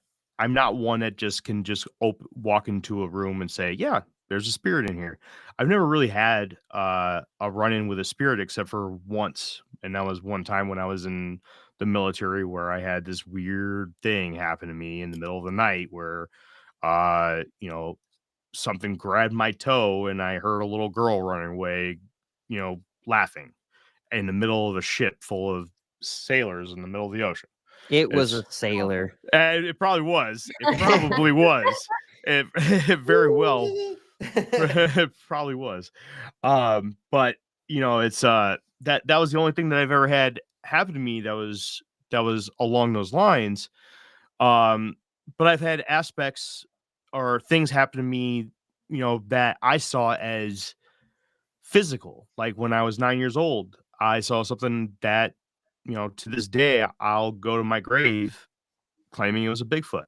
one that just can walk into a room and say, yeah, there's a spirit in here. I've never really had a run-in with a spirit except for once, and that was one time when I was in the military, where I had this weird thing happen to me in the middle of the night where something grabbed my toe, and I heard a little girl running away, laughing in the middle of a ship full of sailors in the middle of the ocean. It was a sailor. It probably was. It probably was. It very well it probably was. But it's that was the only thing that I've ever had happen to me that was along those lines. But I've had aspects or things happen to me, that I saw as physical. Like when I was 9 years old, I saw something that, to this day, I'll go to my grave claiming it was a Bigfoot.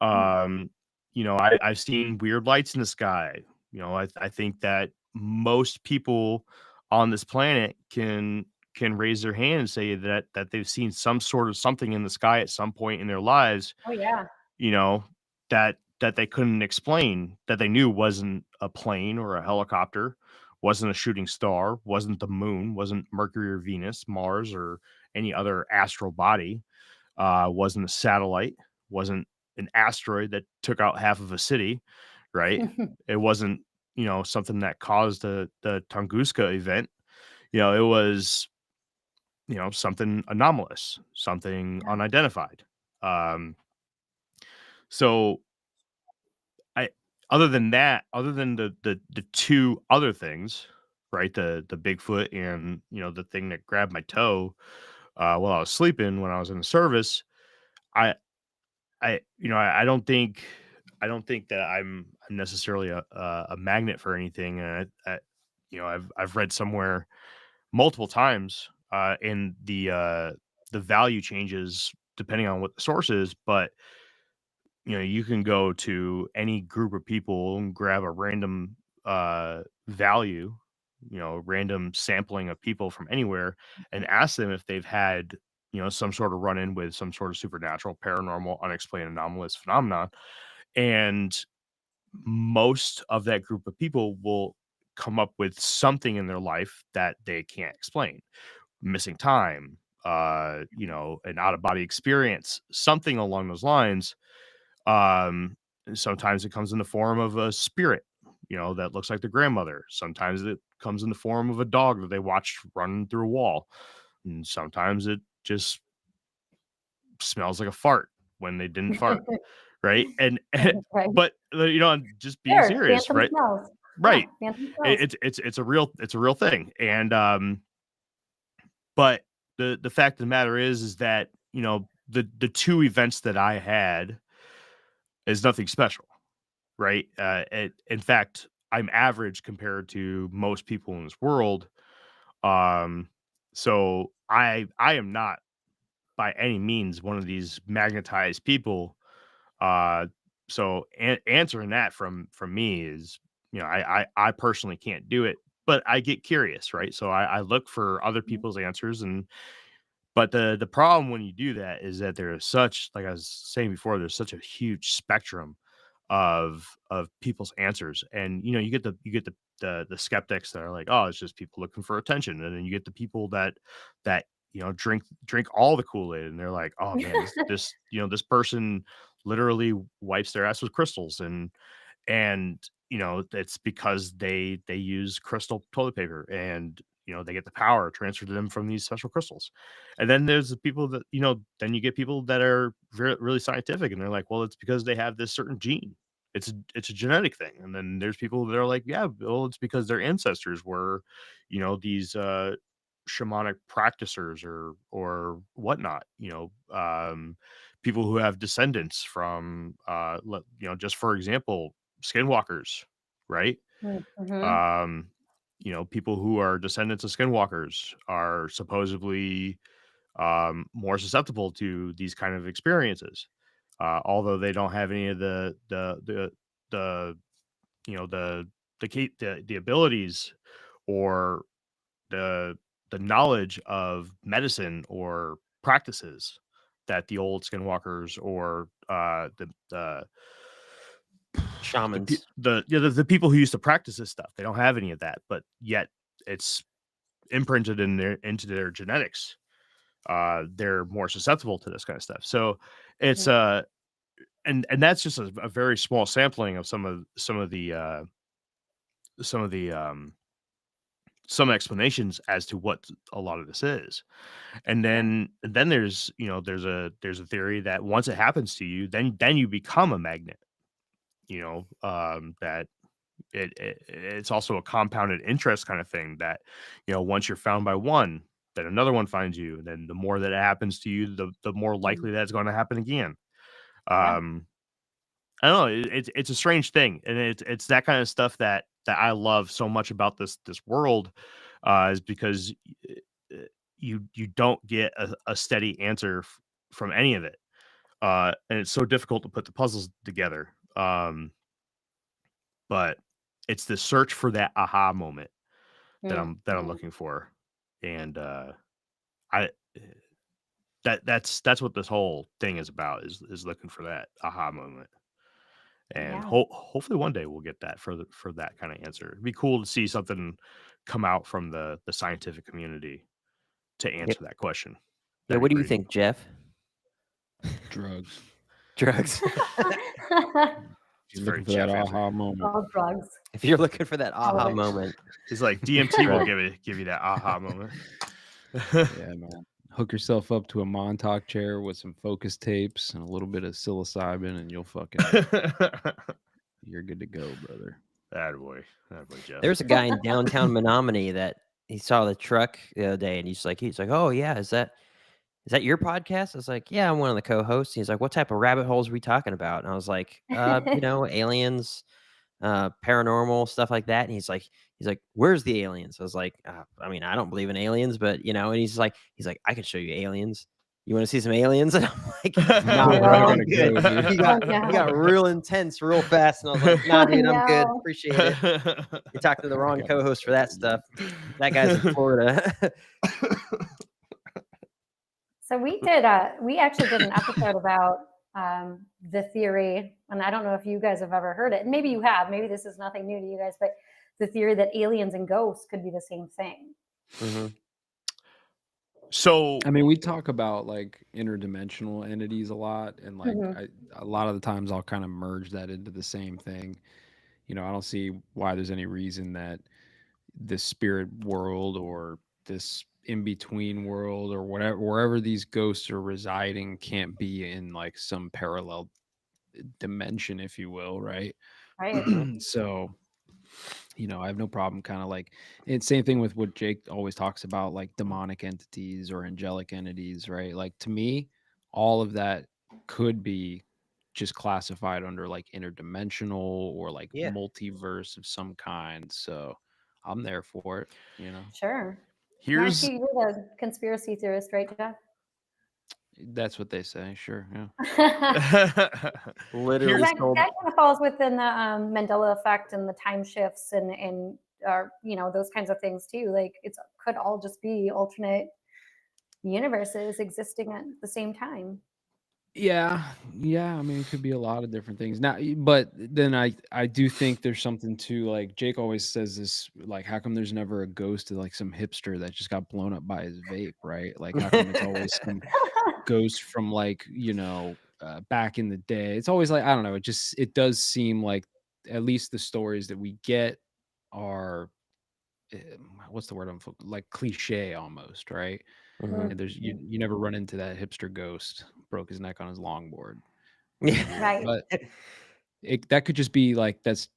I've seen weird lights in the sky. I think that most people on this planet can raise their hand and say that they've seen some sort of something in the sky at some point in their lives. Oh yeah. That they couldn't explain, that they knew wasn't a plane or a helicopter, wasn't a shooting star, wasn't the moon, wasn't Mercury or Venus, Mars, or any other astral body, wasn't a satellite, wasn't an asteroid that took out half of a city, right? It wasn't, something that caused the Tunguska event. It was, something anomalous, something unidentified. So other than the two other things, right? The Bigfoot and the thing that grabbed my toe while I was sleeping when I was in the service. I don't think that I'm necessarily a magnet for anything. And I've read somewhere multiple times, and the value changes depending on what the source is. But you can go to any group of people and grab a random value, random sampling of people from anywhere, and ask them if they've had some sort of run in with some sort of supernatural, paranormal, unexplained, anomalous phenomenon. And most of that group of people will come up with something in their life that they can't explain. Missing time, an out of body experience, something along those lines. Sometimes it comes in the form of a spirit, that looks like the grandmother. Sometimes it comes in the form of a dog that they watched run through a wall. And sometimes it just smells like a fart when they didn't fart. Right. And Right. but I'm just being Sure, serious, phantom right? smells. Right. Yeah, phantom smells. It's a real thing. And but the fact of the matter is that the two events that I had is nothing special, right? In fact, I'm average compared to most people in this world. So I am not by any means one of these magnetized people. So answering that from me is, I personally can't do it, but I get curious, right? So I look for other people's answers. But the problem when you do that is that there is such, like I was saying before, there's such a huge spectrum of people's answers. And you get the skeptics that are like, oh, it's just people looking for attention. And then you get the people that drink all the Kool-Aid, and they're like, oh man, this person literally wipes their ass with crystals, and it's because they use crystal toilet paper, and they get the power transferred to them from these special crystals. And then there's the people that then you get people that are really scientific, and they're like, well, it's because they have this certain gene. It's a genetic thing. And then there's people that are like, yeah, well, it's because their ancestors were these shamanic practicers or whatnot. People who have descendants from just for example, skinwalkers, right? Mhm. People who are descendants of skinwalkers are supposedly more susceptible to these kind of experiences, although they don't have any of the the abilities or the knowledge of medicine or practices that the old skinwalkers or Shamans. the people who used to practice this stuff. They don't have any of that, but yet it's imprinted into their genetics. They're more susceptible to this kind of stuff. So it's and that's just a very small sampling of some explanations as to what a lot of this is. And then there's there's a theory that once it happens to you, then you become a magnet. That it's also a compounded interest kind of thing, that once you're found by one, then another one finds you, and then the more that it happens to you, the more likely that's going to happen again. Yeah. I don't know, it's a strange thing, and it's that kind of stuff that I love so much about this world, is because you don't get a steady answer from any of it, and it's so difficult to put the puzzles together. But it's the search for that aha moment that I'm Mhm. looking for, and I that's what this whole thing is about, is looking for that aha moment. And Yeah. hopefully one day we'll get that for that kind of answer. It'd be cool to see something come out from the scientific community to answer that question. Yeah, That'd what be do you great. think, Jeff? Drugs. Drugs. She's very looking for that Jeff answer. aha moment. All drugs. If you're looking for that All aha of it. moment, It's like DMT will Right. give you that aha moment. Yeah, man. Hook yourself up to a Montauk chair with some focus tapes and a little bit of psilocybin, and you'll fucking you're good to go, brother. Attaboy. Attaboy, Jeff. There's a guy in downtown Menominee that he saw the truck the other day, and he's like, oh yeah, is that your podcast? I was like, yeah, I'm one of the co-hosts. He's like, what type of rabbit holes are we talking about? And I was like, aliens, paranormal stuff like that. And he's like, where's the aliens? I was like, I mean, I don't believe in aliens, but and he's like, I can show you aliens. You want to see some aliens? And I'm like, nah, Where bro, am I I'm gonna good. go, dude? He got real intense real fast. And I was like, nah, dude, I'm good. No. Appreciate it. You're talking to the wrong gotta co-host for that go. stuff. That guy's in Florida. So we actually did an episode about the theory, and I don't know if you guys have ever heard it. Maybe you have. Maybe this is nothing new to you guys, but the theory that aliens and ghosts could be the same thing. Mhm. So I mean, we talk about like interdimensional entities a lot, and like a lot of the times I'll kind of merge that into the same thing. I don't see why there's any reason that this spirit world or this in between world or whatever, wherever these ghosts are residing, can't be in like some parallel dimension, if you will, right? Right. So I have no problem kind of like it's same thing with what Jake always talks about, like demonic entities or angelic entities, right? Like to me, all of that could be just classified under like interdimensional or like Yeah. multiverse of some kind. So I'm there for it, Sure. here's Matthew, you're the conspiracy theorist, right, Jeff? That's what they say. Sure. Yeah. that, Literally that told kind of falls within the Mandela effect and the time shifts and those kinds of things too. Like could all just be alternate universes existing at the same time. Yeah. I mean, it could be a lot of different things. Now, but then I do think there's something to like Jake always says this, like, how come there's never a ghost of like some hipster that just got blown up by his vape, right? Like, how come it's always some ghost from like back in the day? It's always like, I don't know. It does seem like at least the stories that we get are what's the word like cliche almost, right? Mhm. And there's you never run into that hipster ghost broke his neck on his longboard, Right. but that could just be like that's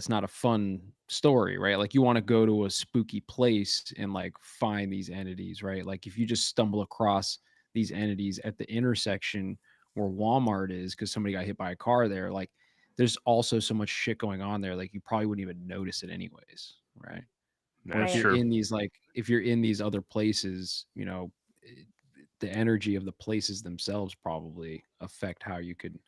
not a fun story, right? Like you want to go to a spooky place and like find these entities, right? Like if you just stumble across these entities at the intersection where Walmart is because somebody got hit by a car there, like there's also so much shit going on there, like you probably wouldn't even notice it anyways, right? Or That's if you're true. in these if you're in these other places, the energy of the places themselves probably affect how you could,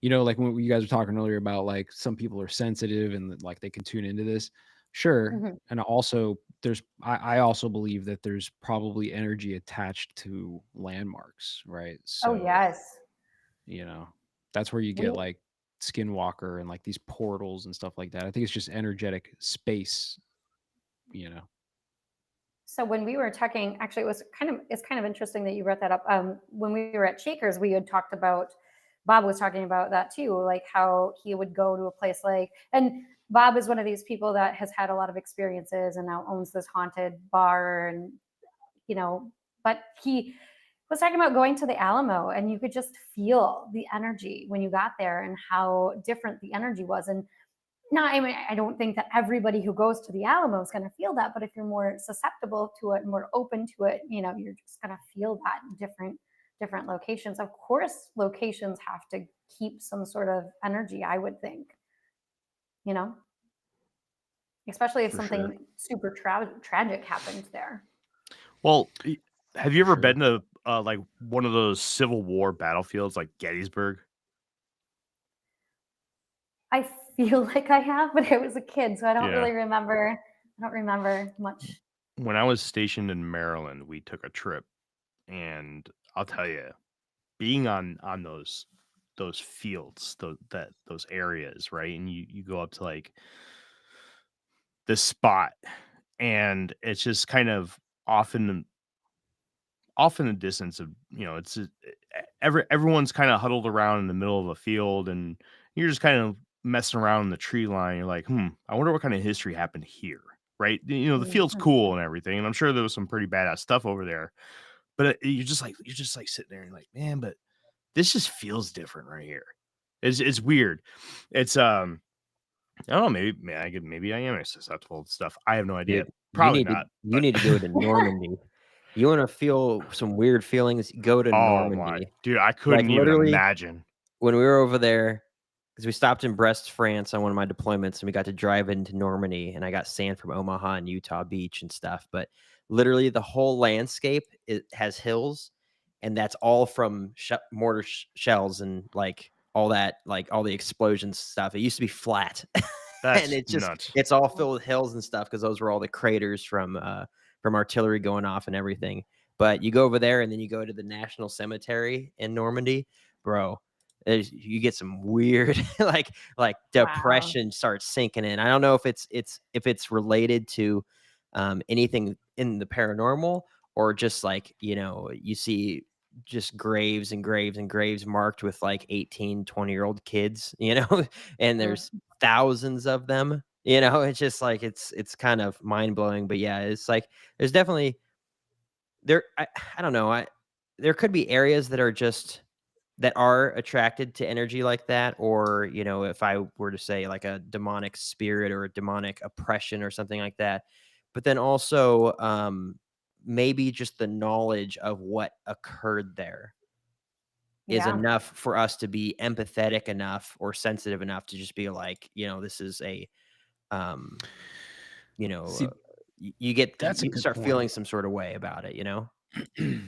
like when you guys were talking earlier about like some people are sensitive and like they can tune into this. Sure. Mhm. And also I also believe that there's probably energy attached to landmarks, right? So, Oh yes. that's where you We- get like Skinwalker and like these portals and stuff like that. I think it's just energetic space, So when we were talking, actually, it's kind of interesting that you brought that up. When we were at Shakers, we had talked about, Bob was talking about that too, like how he would go to a place and Bob is one of these people that has had a lot of experiences and now owns this haunted bar and, but he was talking about going to the Alamo and you could just feel the energy when you got there and how different the energy was. And I don't think that everybody who goes to the Alamo is going to feel that, but if you're more susceptible to it and more open to it, you're just going to feel that in different locations. Of course, locations have to keep some sort of energy, I would think, especially if For something sure. super tragic happened there. Well, have you ever Sure. been to like one of those Civil War battlefields like Gettysburg? I feel like I have, but I was a kid, so I don't Yeah. really remember. I don't remember much. When I was stationed in Maryland, we took a trip, and I'll tell you, being on those fields, those areas, right? And you go up to like this spot, and it's just kind of off in the distance of it's everyone's kind of huddled around in the middle of a field, and you're just kind of messing around in the tree line. You're like, I wonder what kind of history happened here, right? The field's cool and everything, and I'm sure there was some pretty badass stuff over there, but you're just like sitting there and you're like, man, but this just feels different right here. It's weird. It's I don't know. Maybe I am susceptible to stuff. I have no idea. Dude, Probably not. You need to go to Normandy. You want to feel some weird feelings? Go to Oh my, Normandy. dude! I couldn't even literally, imagine. When we were over there, because we stopped in Brest, France on one of my deployments, and we got to drive into Normandy, and I got sand from Omaha and Utah Beach and stuff. But literally, the whole landscape has hills, and that's all from mortar shells and like all that, like all the explosions stuff. It used to be flat, That's and it's just nuts. it's all filled with hills and stuff because those were all the craters from artillery going off and everything. But you go over there, and then you go to the National Cemetery in Normandy, bro. You get some weird like depression starts sinking in. I don't know if it's related to anything in the paranormal or just like, you know, you see just graves and graves and graves marked with like 18, 20-year-old kids, you know, and there's thousands of them, you know. It's just like it's kind of mind-blowing. But yeah, it's like there's definitely I don't know, there could be areas that are attracted to energy like that, or, you know, if I were to say like a demonic spirit or a demonic oppression or something like that. But then also maybe just the knowledge of what occurred there is enough for us to be empathetic enough or sensitive enough to just be like, you know, this is a you know, you start feeling some sort of way about it, you know.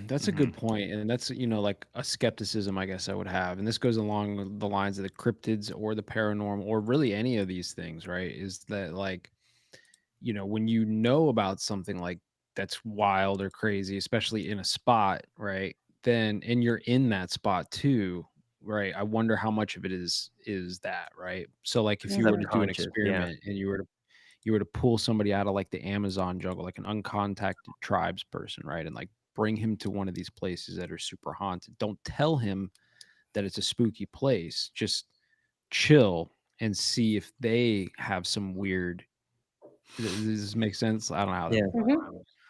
That's a good point, and that's, you know, like a skepticism I guess I would have, and this goes along the lines of the cryptids or the paranormal or really any of these things, right? Is that like, you know, when you know about something like that's wild or crazy, especially in a spot, right? Then and you're in that spot too, right? I wonder how much of it is that, right? So like if you were to do an experiment and you were to pull somebody out of like the Amazon jungle, like an uncontacted tribes person, right? And like bring him to one of these places that are super haunted. Don't tell him that it's a spooky place. Just chill and see if they have some weird. Does this make sense? I don't know how.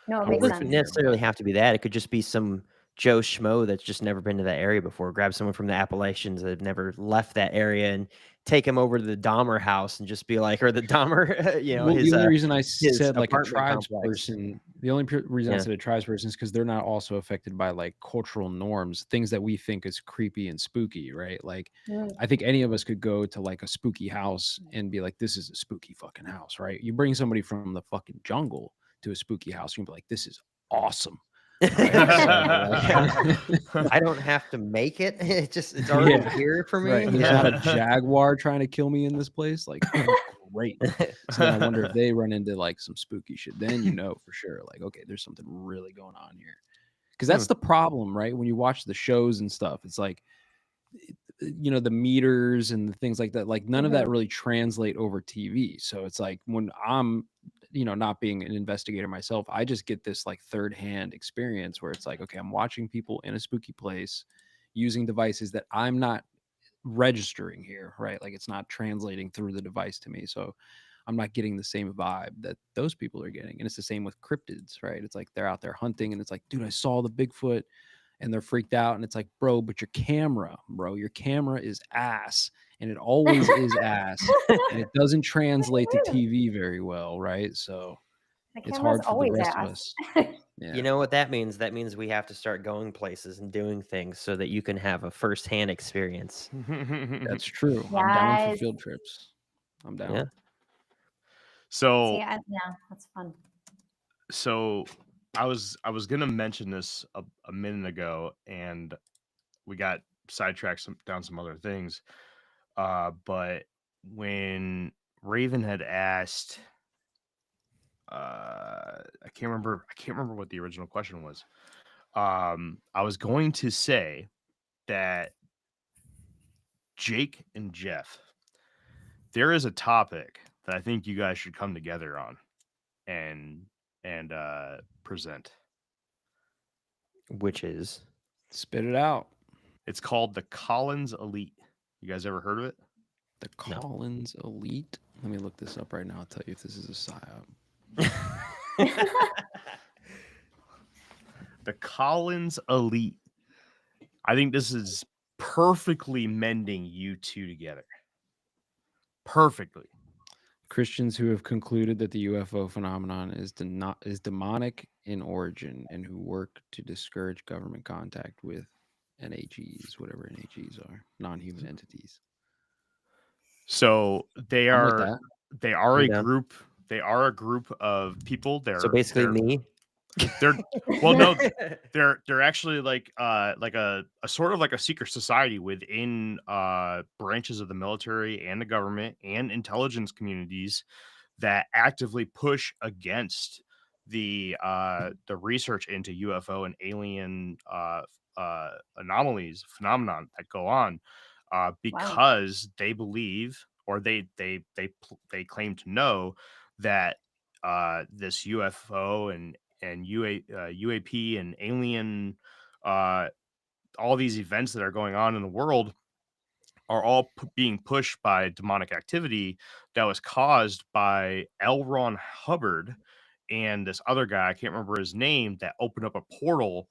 No, it It makes doesn't sense. necessarily have to be that. It could just be some Joe Schmo that's just never been to that area before. Grab someone from the Appalachians that have never left that area and take him over to the Dahmer house and just be like, or the Dahmer, you know, Well, his the only reason I his said like a apartment tribes complex. person, the only reason I said a tribes person is because they're not also affected by like cultural norms, things that we think is creepy and spooky, right? Like, I think any of us could go to like a spooky house and be like, this is a spooky fucking house, right? You bring somebody from the fucking jungle to a spooky house, you'd be like, this is awesome. I don't have to make it. It's already here for me. Right. There's not a jaguar trying to kill me in this place. Like, great. So then I wonder if they run into like some spooky shit. Then you know for sure, like, okay, there's something really going on here. Because that's the problem, right? When you watch the shows and stuff, it's like, you know, the meters and the things like that, like none of that really translate over TV. So it's like when I'm, you know, not being an investigator myself, I just get this like third hand experience where it's like, okay, I'm watching people in a spooky place using devices that I'm not registering here, right? Like it's not translating through the device to me. So I'm not getting the same vibe that those people are getting. And it's the same with cryptids, right? It's like they're out there hunting and it's like, dude, I saw the Bigfoot, and they're freaked out. And it's like, bro, but your camera is ass. And it always is ass. And it doesn't translate to TV very well, right? So it's hard for the rest of us. Yeah. You know what that means? That means we have to start going places and doing things so that you can have a firsthand experience. That's true. I'm down for field trips. I'm down. Yeah. So yeah, that's fun. So I was gonna mention this a minute ago, and we got sidetracked down some other things. But when Raven had asked, I can't remember what the original question was. I was going to say that Jake and Jeff, there is a topic that I think you guys should come together on and present. Which is? Spit it out. It's called the Collins Elite. You guys ever heard of it? The Collins Elite? Let me look this up right now. I'll tell you if this is a psyop. The Collins Elite. I think this is perfectly mending you two together. Perfectly. Christians who have concluded that the UFO phenomenon is demonic in origin and who work to discourage government contact with NHEs, whatever NHEs are, non-human entities. So they I'm with are that. they are I'm a down. group. They are a group of people. So basically, me. They're well, no, they're actually like a sort of like a secret society within branches of the military and the government and intelligence communities that actively push against the research into UFO and alien anomalies phenomenon that go on because they believe, or they claim to know that this UFO and UAP and alien, all these events that are going on in the world are all being pushed by demonic activity that was caused by L. Ron Hubbard and this other guy, I can't remember his name, that opened up a portal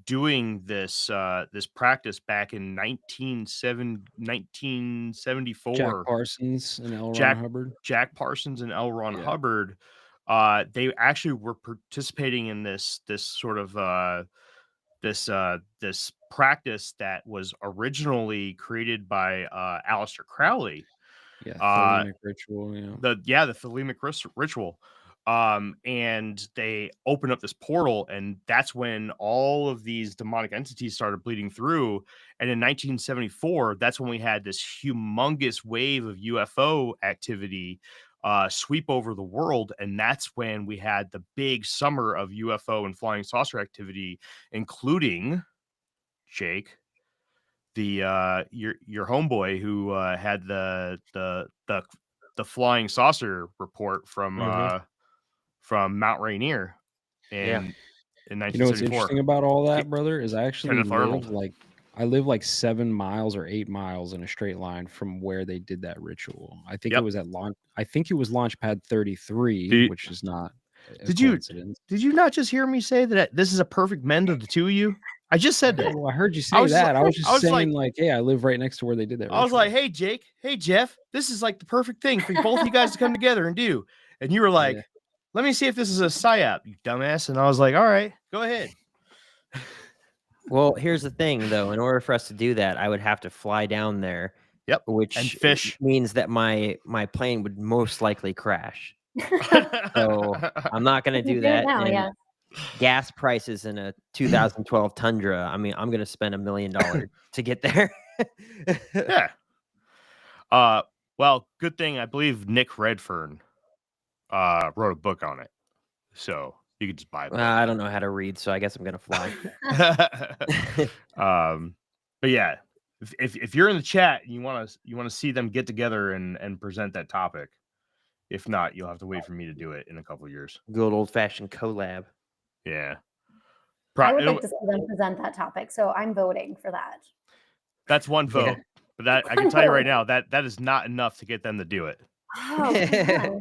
doing this this practice back in 1974. Jack Parsons and L. Ron Jack Hubbard. Parsons and L. Ron Yeah. Hubbard, they actually were participating in this sort of this practice that was originally created by Aleister Crowley. Yeah, Thelemic ritual. Yeah. The Thelemic ritual. And they opened up this portal, and that's when all of these demonic entities started bleeding through. And in 1974, that's when we had this humongous wave of UFO activity sweep over the world. And that's when we had the big summer of UFO and flying saucer activity, including Jake, the your homeboy who had the flying saucer report from Mount Rainier in 1974. You know what's interesting about all that, brother, is I actually Kenneth Arnold. live like 7 miles or 8 miles in a straight line from where they did that ritual. I think it was at launch. I think it was Launch Pad 33, which is not a coincidence. Did you not just hear me say that this is a perfect mend of the two of you? I just said that. Well, I heard you say that. I was just saying, like, hey, I live right next to where they did that. I was like, hey, Jake, hey, Jeff, this is like the perfect thing for both you guys to come together and do. And you were like, let me see if this is a psyop, you dumbass. And I was like, all right, go ahead. Well, here's the thing, though. In order for us to do that, I would have to fly down there. Yep. Which and fish means that my plane would most likely crash. So I'm not going to do that. Now, gas prices in a 2012 Tundra. I mean, I'm going to spend $1 million to get there. Yeah. Well, good thing I believe Nick Redfern wrote a book on it, so you could just buy it. I don't know how to read, so I guess I'm going to fly. But yeah, if you're in the chat and you want to see them get together and present that topic, if not, you'll have to wait for me to do it in a couple of years. Good old fashioned collab. Yeah. I would like to see them present that topic, so I'm voting for that. That's one vote, but that I can tell you right now that is not enough to get them to do it. Oh,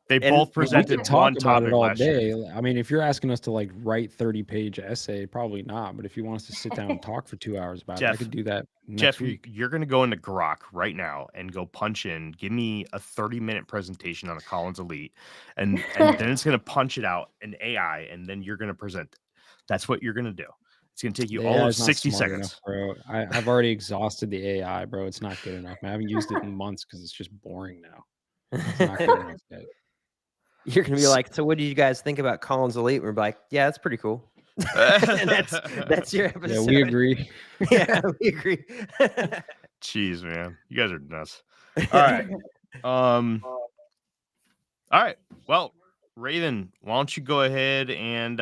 they both presented one topic all last day. year. I mean, if you're asking us to like write 30-page essay, probably not. But if you want us to sit down and talk for 2 hours about it, I could do that next week. You're going to go into Grok right now and go punch in. Give me a 30-minute presentation on a Collins Elite, and then it's going to punch it out in AI, and then you're going to present it. That's what you're going to do. It's going to take you all of 60 seconds. Enough, bro. I've already exhausted the AI, bro. It's not good enough. I haven't used it in months because it's just boring now. It's not good enough yet. You're going to be like, so what do you guys think about Collins Elite? We're like, yeah, that's pretty cool. And that's your episode. Yeah, we agree. Yeah, we agree. Jeez, man. You guys are nuts. All right. All right. Well, Raven, why don't you go ahead and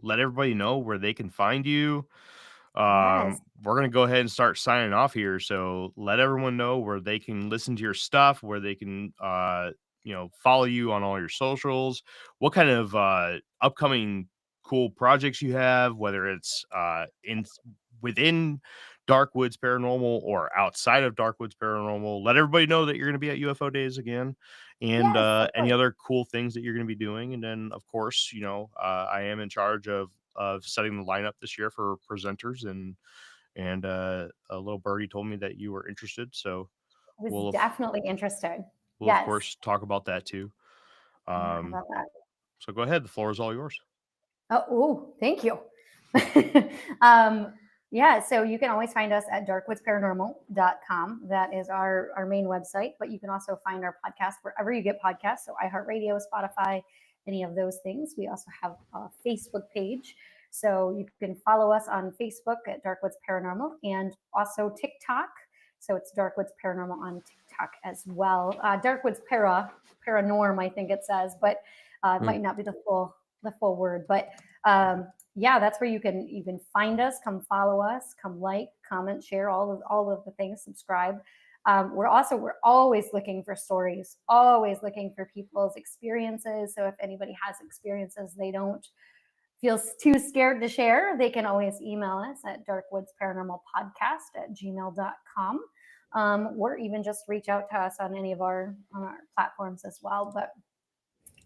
let everybody know where they can find you. We're going to go ahead and start signing off here. So let everyone know where they can listen to your stuff, where they can follow you on all your socials, what kind of upcoming cool projects you have, whether it's within Darkwoods Paranormal or outside of Darkwoods Paranormal. Let everybody know that you're going to be at UFO Days again, and any other cool things that you're going to be doing. And then, of course, I am in charge of setting the lineup this year for presenters, and a little birdie told me that you were interested, so I was definitely interested. we'll of Yes. course talk about that too. How about that? So go ahead. The floor is all yours. Oh, thank you. Yeah, so you can always find us at darkwoods.paranormal.com. That is our main website, but you can also find our podcast wherever you get podcasts. So iHeartRadio, Spotify, any of those things. We also have a Facebook page. So you can follow us on Facebook at Darkwoods Paranormal and also TikTok. So it's Darkwoods Paranormal on TikTok as well. Darkwoods Paranorm, I think it says, but it might not be the full word. But yeah, that's where you can find us. Come follow us. Come like, comment, share, all of the things. Subscribe. We're always looking for stories. Always looking for people's experiences. So if anybody has experiences they don't feel too scared to share, they can always email us at darkwoods.paranormalpodcast@gmail.com, or even just reach out to us on any of our platforms as well. But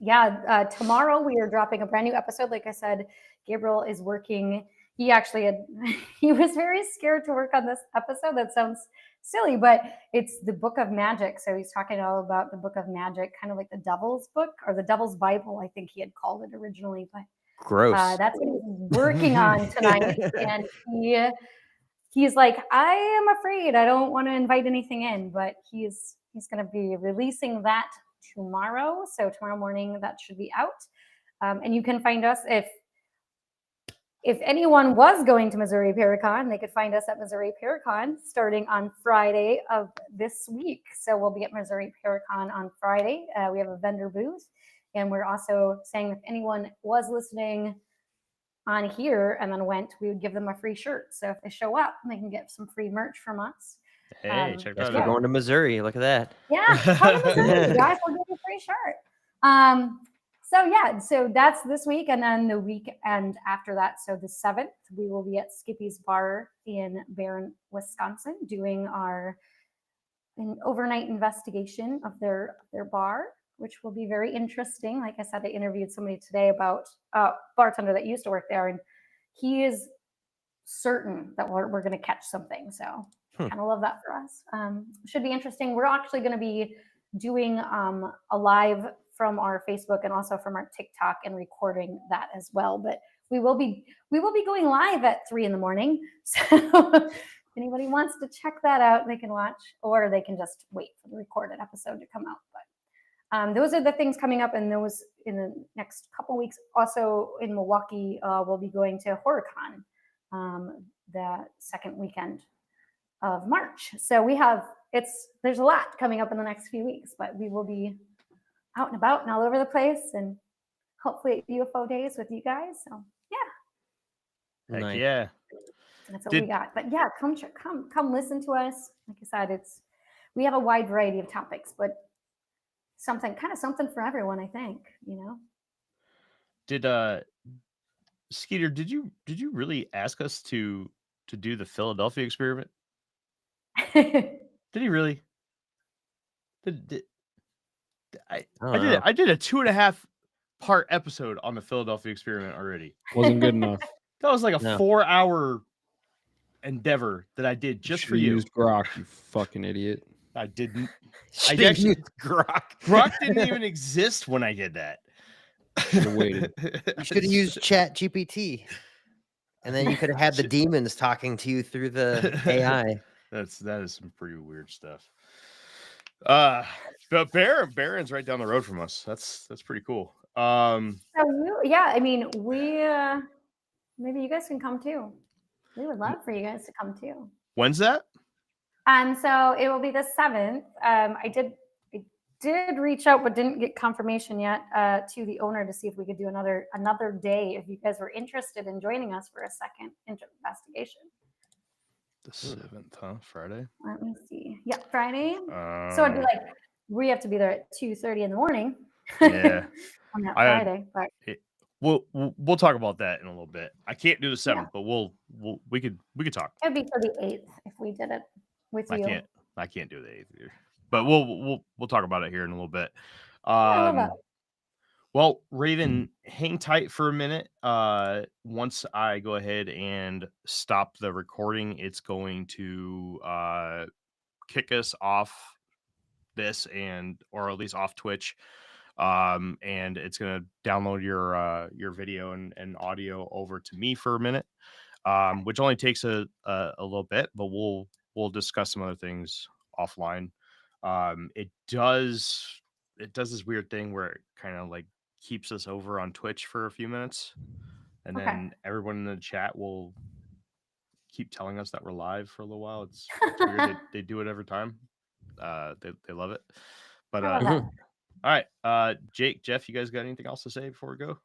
yeah, tomorrow we are dropping a brand new episode. Like I said, Gabriel is working. He was very scared to work on this episode. That sounds silly, but it's the Book of Magic. So he's talking all about the Book of Magic, kind of like the Devil's Book or the Devil's Bible, I think he had called it originally. But Gross. that's what he's working on tonight. And he's like, I am afraid. I don't want to invite anything in, but he's going to be releasing that tomorrow. So tomorrow morning that should be out. And you can find us if anyone was going to Missouri Paracon, they could find us at Missouri Paracon starting on Friday of this week. So we'll be at Missouri Paracon on Friday. We have a vendor booth, and we're also saying if anyone was listening on here and then went, we would give them a free shirt. So if they show up, they can get some free merch from us. Hey, check that We're out. going to Missouri. Look at that. Yeah, come to Missouri, guys. We'll give you a free shirt. So that's this week, and then the weekend after that, so the 7th, we will be at Skippy's Bar in Barron, Wisconsin, doing an overnight investigation of their bar, which will be very interesting. Like I said, I interviewed somebody today about a bartender that used to work there, and he is certain that we're going to catch something. So kind of love that for us. Should be interesting. We're actually going to be doing a live from our Facebook and also from our TikTok and recording that as well. But we will be going live at 3 a.m. So if anybody wants to check that out, they can watch, or they can just wait for the recorded episode to come out. But those are the things coming up in the next couple weeks. Also in Milwaukee, we'll be going to HorrorCon the second weekend of March. So there's a lot coming up in the next few weeks, but we will be out and about and all over the place, and hopefully at UFO days with you guys. So yeah, Heck Nice. yeah. that's what we got. But yeah, come listen to us. Like I said, we have a wide variety of topics, but something for everyone, I think, Did Skeeter, did you really ask us to do the Philadelphia experiment? Did he really? I did a 2.5 part episode on the Philadelphia experiment already. Wasn't good enough. That was like a No. 4-hour endeavor that I did just for you. Used Grok, you fucking idiot. I didn't. Should've actually- used Grok. Grok didn't even exist when I did that. Should've waited. You should have used Chat GPT. And then you could have had the demons talking to you through the AI. That is some pretty weird stuff. But Barron's right down the road from us. That's pretty cool. So I mean, maybe you guys can come too. We would love for you guys to come too. When's that? So it will be the 7th. I did reach out, but didn't get confirmation yet to the owner to see if we could do another day if you guys were interested in joining us for a second investigation. The 7th, huh? Friday. Let me see. Yeah, Friday. So So it'd be like we have to be there at 2:30 in the morning. Yeah. On that I- Friday, but we'll talk about that in a little bit. I can't do the 7th, but we could talk. it would be for the 8th if we did it with you. I can't do the 8th either. But we'll talk about it here in a little bit. I love that. Well, Raven, hang tight for a minute. Once I go ahead and stop the recording, it's going to kick us off this or at least off Twitch. And it's gonna download your video and audio over to me for a minute, which only takes a little bit, but we'll discuss some other things offline. It does this weird thing where it kind of like keeps us over on Twitch for a few minutes, and Okay. then everyone in the chat will keep telling us that we're live for a little while. It's weird. They do it every time. They love it. But I love that. all right, Jake, Jeff, you guys got anything else to say before we go?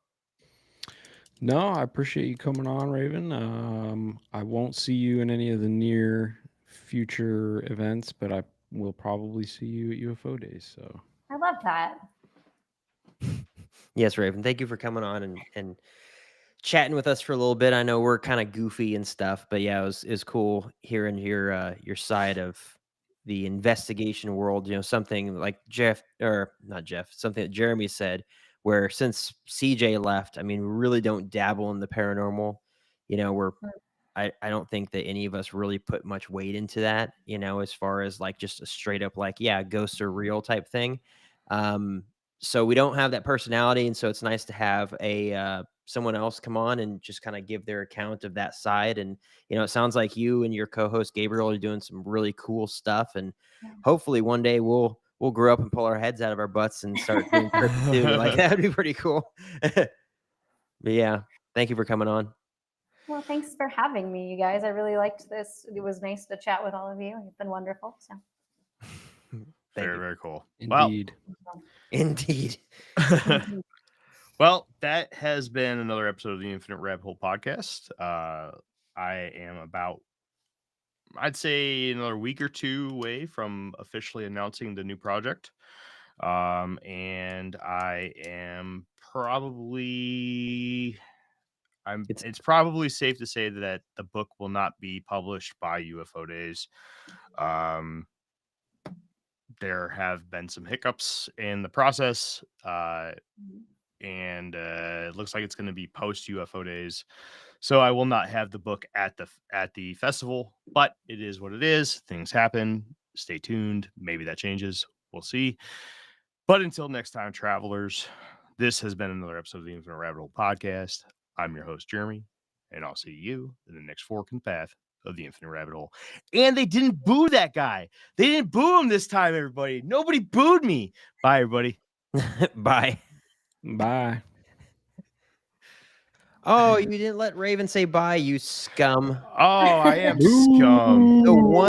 No, I appreciate you coming on, Raven. I won't see you in any of the near future events, but I will probably see you at UFO Days. So I love that. Yes, Raven. Thank you for coming on and chatting with us for a little bit. I know we're kind of goofy and stuff, but yeah, it was cool hearing your side of the investigation world. You know, something like something that Jeremy said, where since CJ left, I mean, we really don't dabble in the paranormal. You know, I don't think that any of us really put much weight into that, you know, as far as like just a straight up like, yeah, ghosts are real type thing. So we don't have that personality, and so it's nice to have a someone else come on and just kind of give their account of that side. And you know, it sounds like you and your co-host Gabriel are doing some really cool stuff, and Yeah. hopefully one day we'll grow up and pull our heads out of our butts and start doing cryptid too. Like that'd be pretty cool. But yeah, thank you for coming on. Well, thanks for having me, you guys. I really liked this. It was nice to chat with all of you. You've been wonderful. So Thank Very, you. very cool. indeed. Indeed. Well, well, that has been another episode of the Infinite Rabbit Hole podcast. I am about, I'd say, another week or two away from officially announcing the new project. And I am probably, it's probably safe to say that the book will not be published by UFO Days. There have been some hiccups in the process, and it looks like it's going to be post UFO Days. So I will not have the book at the festival, but it is what it is. Things happen. Stay tuned. Maybe that changes. We'll see. But until next time, travelers, this has been another episode of the Infinite Rabbit Hole podcast. I'm your host, Jeremy, and I'll see you in the next fork in the path of the Infinite Rabbit Hole. And they didn't boo that guy. They didn't boo him this time, everybody. Nobody booed me. Bye, everybody. Bye. Bye. Oh, you didn't let Raven say bye, you scum. Oh, I am scum. The one